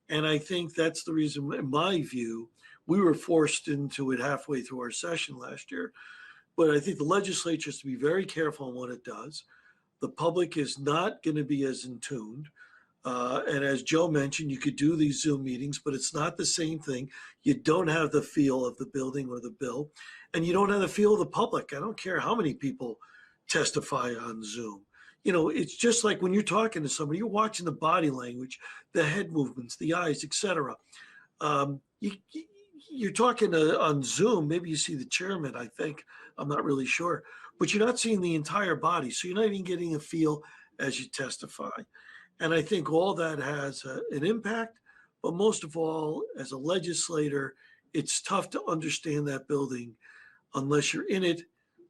Speaker 4: And I think that's the reason, in my view, we were forced into it halfway through our session last year. But I think the legislature has to be very careful on what it does. The public is not going to be as in tuned. And as Joe mentioned, you could do these Zoom meetings, but it's not the same thing. You don't have the feel of the building or the bill, and you don't have the feel of the public. I don't care how many people testify on Zoom. You know, it's just like when you're talking to somebody, you're watching the body language, the head movements, the eyes, etc. You're talking on Zoom, maybe you see the chairman, I think. I'm not really sure. But you're not seeing the entire body, so you're not even getting a feel as you testify. And I think all that has an impact, but most of all, as a legislator, it's tough to understand that building unless you're in it,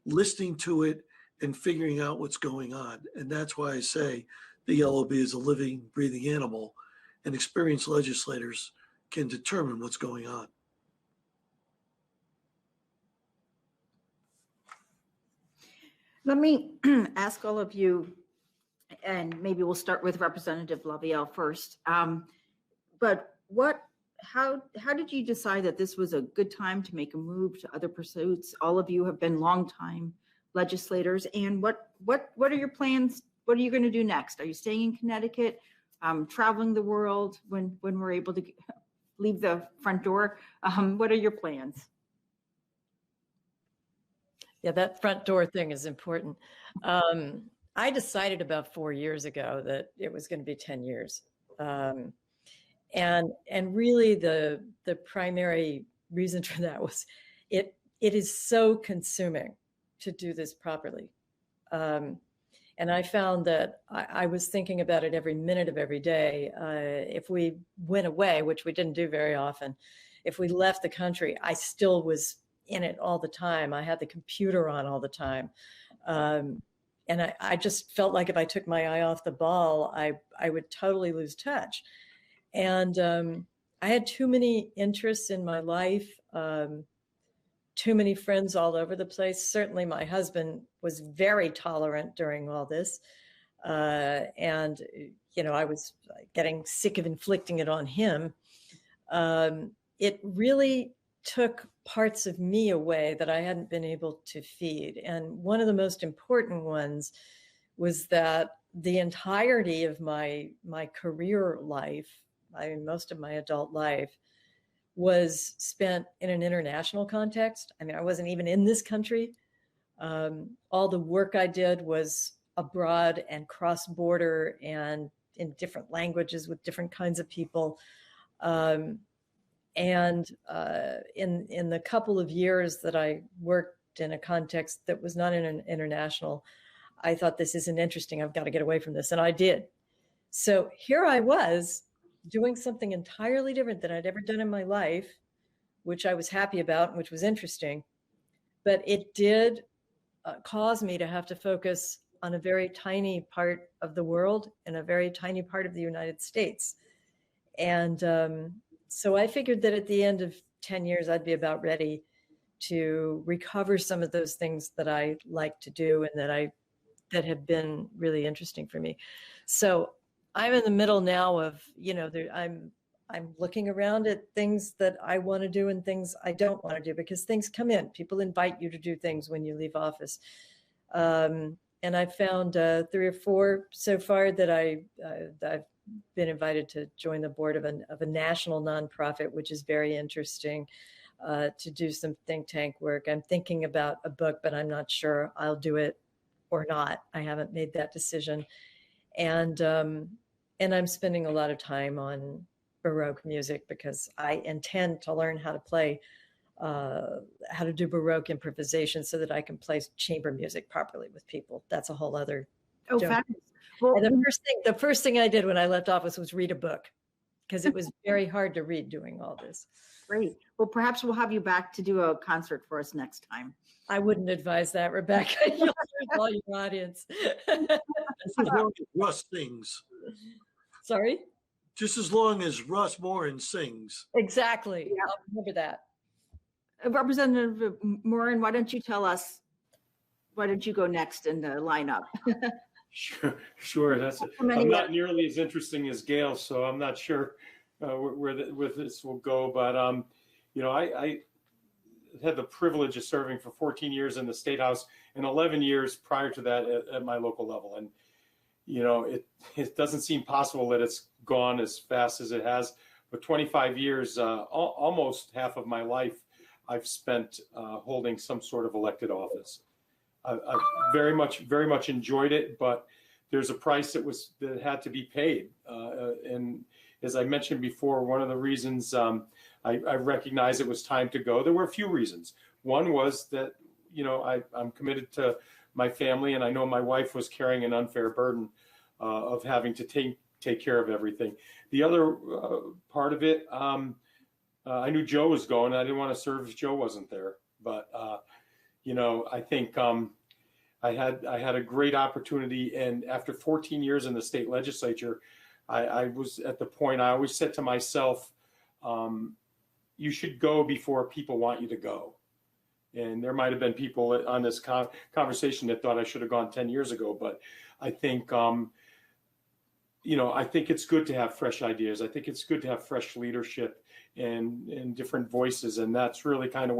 Speaker 4: listening to it, and figuring out what's going on. And that's why I say the LOB is a living, breathing animal, and experienced legislators can determine what's going on.
Speaker 1: Let me ask all of you, and maybe we'll start with Representative Lavielle first. But how did you decide that this was a good time to make a move to other pursuits? All of you have been longtime legislators, and what are your plans? What are you going to do next? Are you staying in Connecticut, traveling the world when we're able to leave the front door? What are your plans?
Speaker 5: Yeah, that front door thing is important. I decided about 4 years ago that it was going to be 10 years. And really the primary reason for that was it is so consuming to do this properly. And I found that I was thinking about it every minute of every day. If we went away, which we didn't do very often, if we left the country, I still was in it all the time. I had the computer on all the time. And I just felt like if I took my eye off the ball, I would totally lose touch. And I had too many interests in my life, too many friends all over the place. Certainly my husband was very tolerant during all this. And, you know, I was getting sick of inflicting it on him. It really took parts of me away that I hadn't been able to feed. And one of the most important ones was that the entirety of my career life, I mean, most of my adult life, was spent in an international context. I mean, I wasn't even in this country. All the work I did was abroad and cross-border and in different languages with different kinds of people. And in the couple of years that I worked in a context that was not international, I thought, this isn't interesting. I've got to get away from this. And I did. So here I was doing something entirely different than I'd ever done in my life, which I was happy about and which was interesting. But it did cause me to have to focus on a very tiny part of the world and a very tiny part of the United States. And so I figured that at the end of 10 years, I'd be about ready to recover some of those things that I like to do and that have been really interesting for me. So I'm in the middle now of, I'm looking around at things that I want to do and things I don't want to do, because things come in. People invite you to do things when you leave office. And I've found 3 or 4 so far that I've been invited to join the board of a national nonprofit, which is very interesting, to do some think tank work. I'm thinking about a book, but I'm not sure I'll do it or not. I haven't made that decision. And I'm spending a lot of time on Baroque music because I intend to learn how to play, how to do Baroque improvisation so that I can play chamber music properly with people. That's a whole other.
Speaker 1: Oh, fabulous. Well,
Speaker 5: and the first thing I did when I left office was read a book, because it was very hard to read doing all this.
Speaker 1: Great. Well, perhaps we'll have you back to do a concert for us next time.
Speaker 5: I wouldn't advise that, Rebecca. You'll lose all your audience.
Speaker 4: Just as long as Russ sings.
Speaker 5: Sorry?
Speaker 4: Just as long as Russ Morin sings.
Speaker 5: Exactly.
Speaker 1: Yeah.
Speaker 5: I'll remember that.
Speaker 1: Representative Morin, why don't you tell us, why don't you go next in the lineup?
Speaker 2: Sure. I'm not nearly as interesting as Gail, so I'm not sure where this will go. But I had the privilege of serving for 14 years in the State House and 11 years prior to that at my local level. And it doesn't seem possible that it's gone as fast as it has. But 25 years, almost half of my life, I've spent holding some sort of elected office. I've very much enjoyed it, but there's a price that had to be paid. And as I mentioned before, one of the reasons I recognized it was time to go, there were a few reasons. One was that, I'm committed to my family, and I know my wife was carrying an unfair burden of having to take care of everything. The other part of it, I knew Joe was going. I didn't want to serve if Joe wasn't there. But, I think I had a great opportunity. And after 14 years in the state legislature, I was at the point I always said to myself, you should go before people want you to go. And there might have been people on this conversation that thought I should have gone 10 years ago. But I think, I think it's good to have fresh ideas. I think it's good to have fresh leadership and different voices. And that's really kind of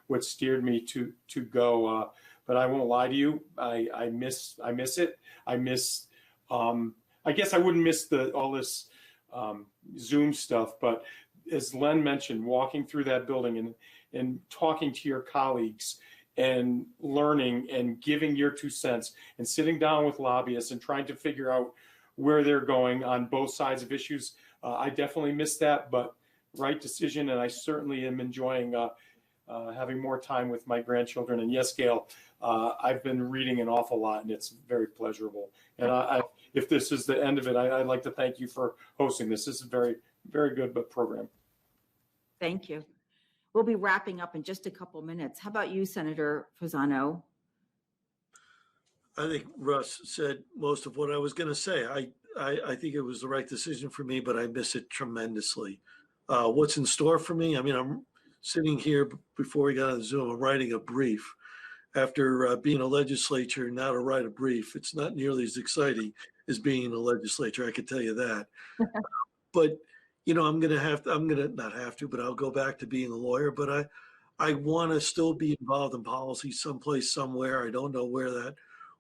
Speaker 2: what steered me to go. But I won't lie to you. I miss it. I miss, I guess I wouldn't miss all this Zoom stuff, but as Len mentioned, walking through that building and talking to your colleagues and learning and giving your 2 cents and sitting down with lobbyists and trying to figure out where they're going on both sides of issues. I definitely miss that, but right decision. And I certainly am enjoying having more time with my grandchildren. And yes, Gail, I've been reading an awful lot, and it's very pleasurable. And if this is the end of it, I'd like to thank you for hosting this. This is a very, very good program.
Speaker 1: Thank you. We'll be wrapping up in just a couple minutes. How about you, Senator Fasano?
Speaker 4: I think Russ said most of what I was going to say. I think it was the right decision for me, but I miss it tremendously. What's in store for me? I mean, I'm sitting here before we got on Zoom. I'm writing a brief. After being a legislator, now to write a brief, it's not nearly as exciting as being in a legislature. I can tell you that. But I'm going to not have to, but I'll go back to being a lawyer. But I want to still be involved in policy someplace, somewhere. I don't know where that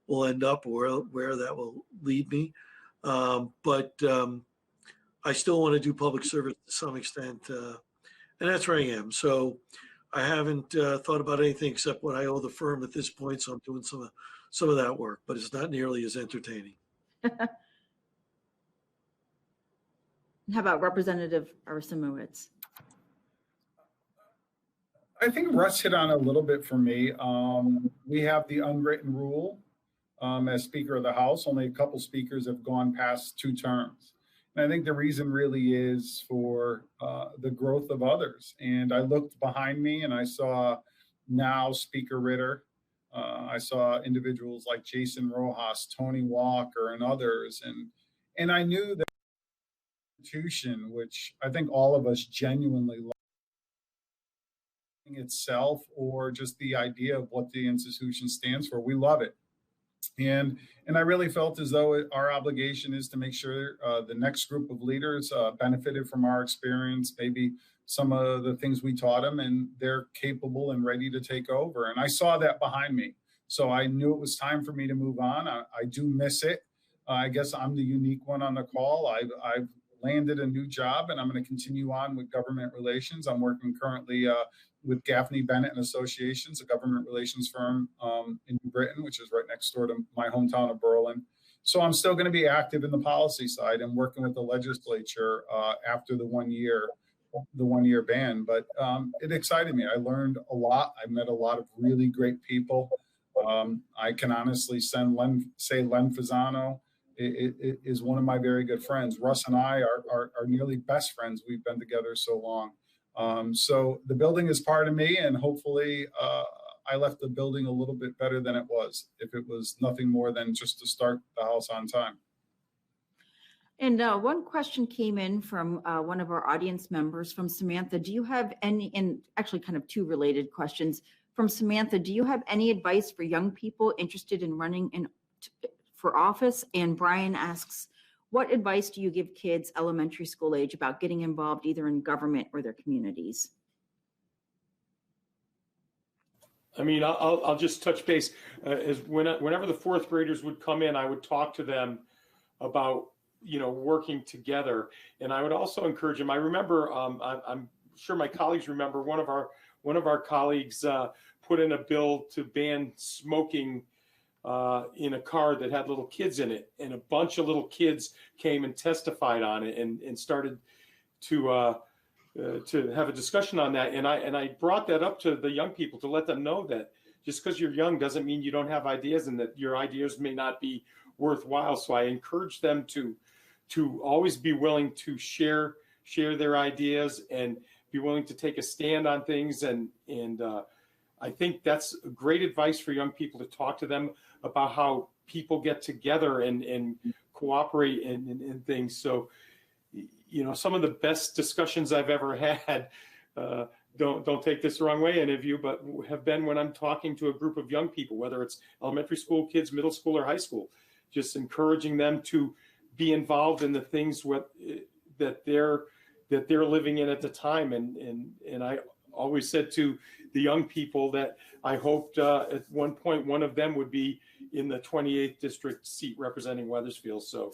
Speaker 4: will end up or where that will lead me. But I still want to do public service to some extent. And that's where I am. So I haven't thought about anything except what I owe the firm at this point. So I'm doing some of that work, but it's not nearly as entertaining.
Speaker 1: How about Representative Aresimowicz?
Speaker 3: I think Russ hit on a little bit for me. We have the unwritten rule as Speaker of the House. Only a couple speakers have gone past 2 terms. And I think the reason really is for the growth of others. And I looked behind me and I saw now Speaker Ritter, I saw individuals like Jason Rojas, Tony Walker, and others, and I knew that institution, which I think all of us genuinely love itself, or just the idea of what the institution stands for. We love it. And I really felt as though our obligation is to make sure the next group of leaders benefited from our experience, maybe some of the things we taught them, and they're capable and ready to take over. And I saw that behind me. So I knew it was time for me to move on. I do miss it. I guess I'm the unique one on the call. I've landed a new job, and I'm going to continue on with government relations. I'm working currently with Gaffney Bennett and Associations, a government relations firm in New Britain, which is right next door to my hometown of Berlin. So I'm still going to be active in the policy side and working with the legislature after the 1 year ban. But it excited me. I learned a lot. I met a lot of really great people. I can honestly Len Fasano is one of my very good friends. Russ and I are nearly best friends. We've been together so long. So the building is part of me, and hopefully I left the building a little bit better than it was, if it was nothing more than just to start the house on time.
Speaker 1: And one question came in from one of our audience members, from Samantha. Do you have any, and actually kind of two related questions from Samantha, do you have any advice for young people interested in running for office? And Brian asks, what advice do you give kids elementary school age about getting involved either in government or their communities?
Speaker 2: I mean, I'll just touch base. Whenever the fourth graders would come in, I would talk to them about, working together. And I would also encourage them. I remember, I'm sure my colleagues remember, one of our colleagues put in a bill to ban smoking in a car that had little kids in it, and a bunch of little kids came and testified on it and started to have a discussion on that. And I brought that up to the young people to let them know that just because you're young doesn't mean you don't have ideas, and that your ideas may not be worthwhile. So I encourage them to always be willing to share their ideas and be willing to take a stand on things. And I think that's great advice for young people, to talk to them about how people get together and cooperate and things. So, some of the best discussions I've ever had, don't take this the wrong way, any of you, but have been when I'm talking to a group of young people, whether it's elementary school kids, middle school, or high school, just encouraging them to be involved in the things that they're living in at the time. And I always said to the young people that I hoped at one point one of them would be in the 28th district seat representing Wethersfield. So,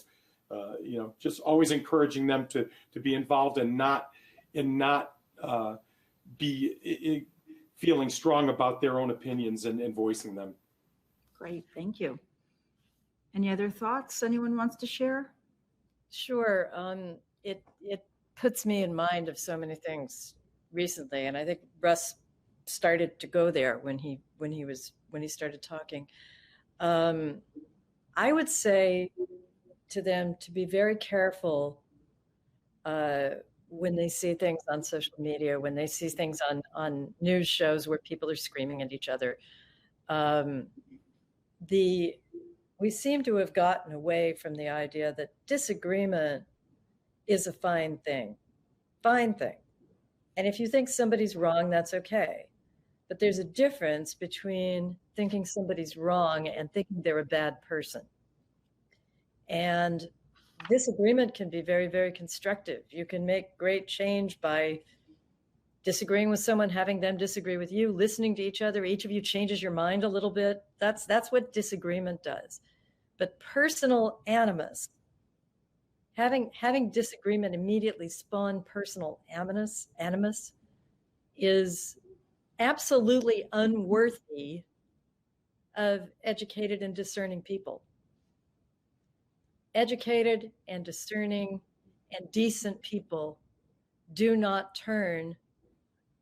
Speaker 2: just always encouraging them to be involved and not be feeling strong about their own opinions and voicing them.
Speaker 1: Great, thank you. Any other thoughts anyone wants to share?
Speaker 5: Sure. It puts me in mind of so many things recently, and I think Russ started to go there when he started talking. I would say to them to be very careful when they see things on social media, when they see things on news shows where people are screaming at each other. We seem to have gotten away from the idea that disagreement is a fine thing. And if you think somebody's wrong, that's okay. But there's a difference between thinking somebody's wrong and thinking they're a bad person. And disagreement can be very, very constructive. You can make great change by disagreeing with someone, having them disagree with you, listening to each other. Each of you changes your mind a little bit. That's what disagreement does. But personal animus, having disagreement immediately spawn personal animus is absolutely unworthy of educated and discerning people. Educated and discerning and decent people do not turn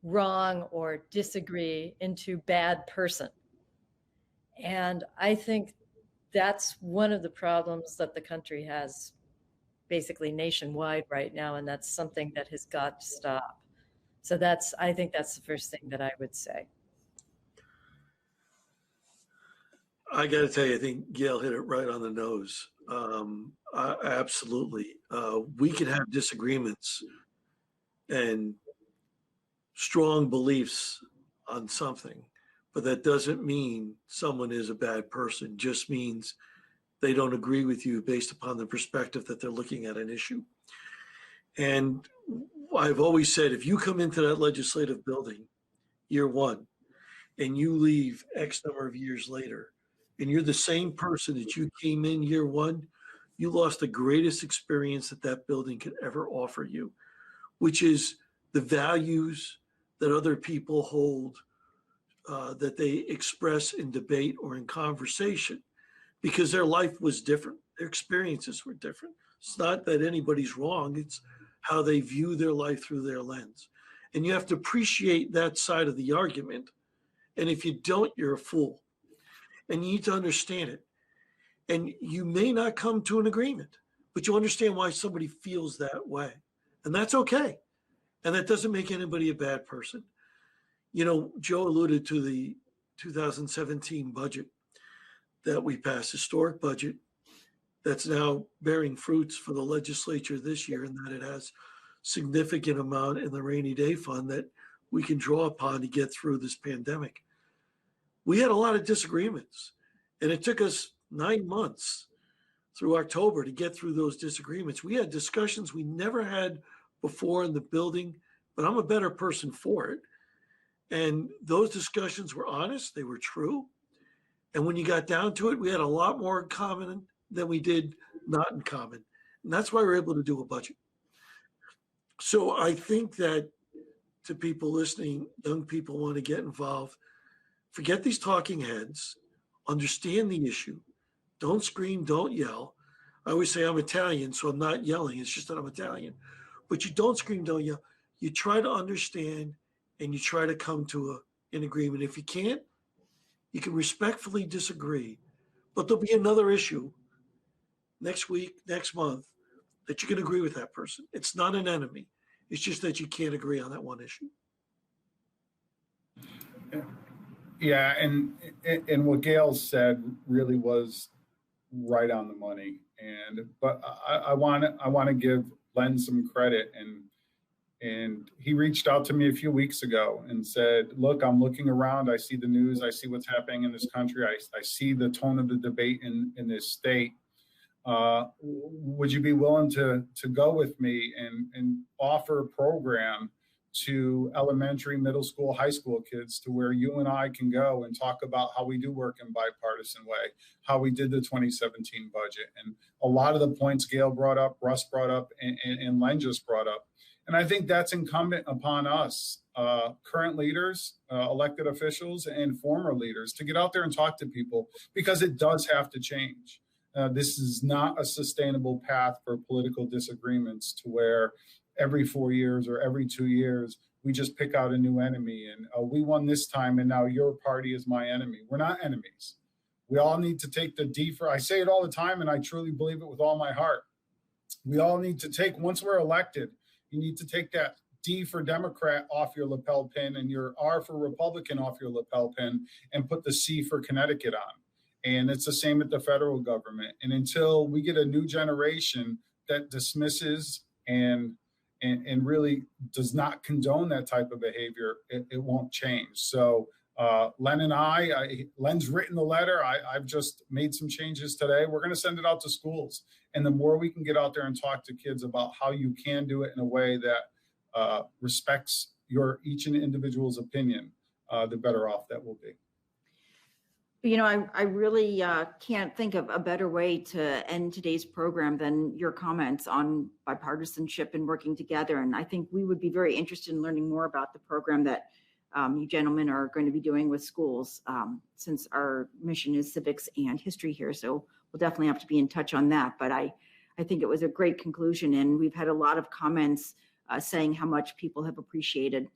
Speaker 5: wrong or disagree into bad person. And I think that's one of the problems that the country has basically nationwide right now. And that's something that has got to stop. So I think that's the first thing that I would say.
Speaker 4: I got to tell you, I think Gail hit it right on the nose. Absolutely. We can have disagreements and strong beliefs on something, but that doesn't mean someone is a bad person. Just means they don't agree with you based upon the perspective that they're looking at an issue. And I've always said, if you come into that legislative building year one and you leave X number of years later, and you're the same person that you came in year one, you lost the greatest experience that that building could ever offer you, which is the values that other people hold, that they express in debate or in conversation, because their life was different. Their experiences were different. It's not that anybody's wrong. It's how they view their life through their lens. And you have to appreciate that side of the argument. And if you don't, you're a fool. And you need to understand it. And you may not come to an agreement, but you understand why somebody feels that way. And that's okay. And that doesn't make anybody a bad person. You know, Joe alluded to the 2017 budget that we passed, historic budget that's now bearing fruits for the legislature this year, and that it has significant amount in the rainy day fund that we can draw upon to get through this pandemic. We had a lot of disagreements, and it took us 9 months through October to get through those disagreements. We had discussions we never had before in the building, but I'm a better person for it. And those discussions were honest, they were true. And when you got down to it, we had a lot more in common than we did not in common. And that's why we're able to do a budget. So I think that to people listening, young people want to get involved. Forget these talking heads, understand the issue. Don't scream, don't yell. I always say I'm Italian, so I'm not yelling. It's just that I'm Italian. But you don't scream, don't yell. You try to understand and you try to come to an agreement. If you can't, you can respectfully disagree. But there'll be another issue next week, next month, that you can agree with that person. It's not an enemy. It's just that you can't agree on that one issue.
Speaker 3: Yeah, and what Gail said really was right on the money. But I want to give Len some credit, and he reached out to me a few weeks ago and said, "Look, I'm looking around. I see the news. I see what's happening in this country. I see the tone of the debate in this state. Would you be willing to go with me and offer a program to elementary, middle school, high school kids, to where you and I can go and talk about how we do work in bipartisan way, how we did the 2017 budget?" And a lot of the points Gail brought up, Russ brought up, and Len just brought up. And I think that's incumbent upon us, current leaders, elected officials, and former leaders, to get out there and talk to people, because it does have to change. This is not a sustainable path for political disagreements, to where every 4 years or every 2 years, we just pick out a new enemy and we won this time and now your party is my enemy. We're not enemies. We all need to take the D for, I say it all the time and I truly believe it with all my heart. We all need to take, once we're elected, you need to take that D for Democrat off your lapel pin and your R for Republican off your lapel pin and put the C for Connecticut on. And it's the same at the federal government. And until we get a new generation that dismisses and really does not condone that type of behavior, it won't change. So Len and Len's written the letter. I've just made some changes today. We're going to send it out to schools. And the more we can get out there and talk to kids about how you can do it in a way that respects each and individual's opinion, the better off that will be.
Speaker 1: You know, I really can't think of a better way to end today's program than your comments on bipartisanship and working together. And I think we would be very interested in learning more about the program that you gentlemen are going to be doing with schools, since our mission is civics and history here. So we'll definitely have to be in touch on that. But I think it was a great conclusion. And we've had a lot of comments saying how much people have appreciated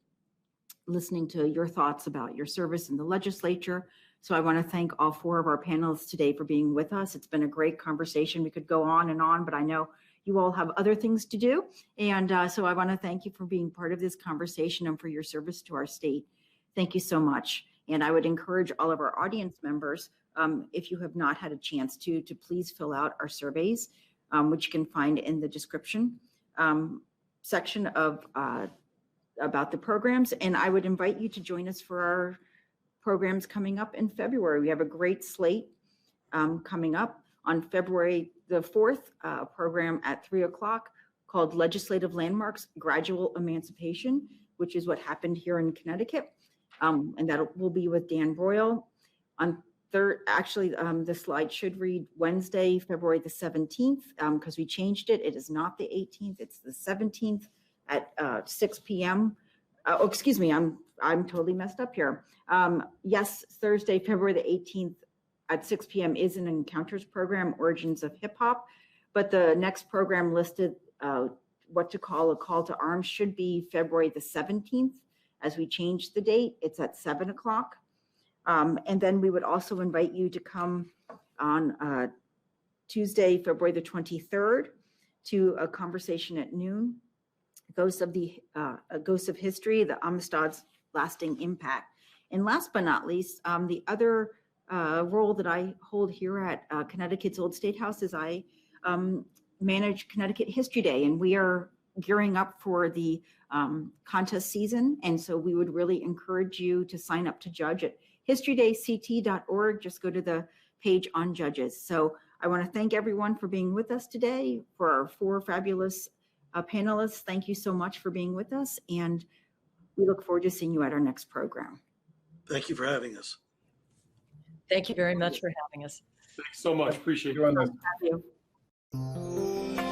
Speaker 1: listening to your thoughts about your service in the legislature. So I want to thank all four of our panelists today for being with us. It's been a great conversation. We could go on, but I know you all have other things to do. And so I want to thank you for being part of this conversation and for your service to our state. Thank you so much. And I would encourage all of our audience members if you have not had a chance to please fill out our surveys, which you can find in the description section of about the programs. And I would invite you to join us for our programs coming up in February. We have a great slate coming up on February the 4th, a program at 3 o'clock called Legislative Landmarks, Gradual Emancipation, which is what happened here in Connecticut. And that will be with Dan Broyle. On the slide should read Wednesday, February the 17th, because we changed it. It is not the 18th, it's the 17th at 6 p.m. Oh, excuse me, I'm totally messed up here. Yes, Thursday, February the 18th at 6 p.m. is an Encounters program, Origins of Hip Hop, but the next program listed, what to call a call to arms, should be February the 17th. As we change the date, it's at 7 o'clock. And then we would also invite you to come on Tuesday, February the 23rd, to a conversation at noon, Ghosts of History, the Amistad's Lasting Impact. And last but not least, the other role that I hold here at Connecticut's Old State House is I manage Connecticut History Day, and we are gearing up for the contest season. And so we would really encourage you to sign up to judge at historydayct.org. Just go to the page on judges. So I want to thank everyone for being with us today. For our 4 fabulous panelists, thank you so much for being with us. And we look forward to seeing you at our next program.
Speaker 4: Thank you for having us.
Speaker 5: Thank you very much for having us.
Speaker 2: Thanks so much. Appreciate it.
Speaker 3: Doing this.
Speaker 1: Thank you.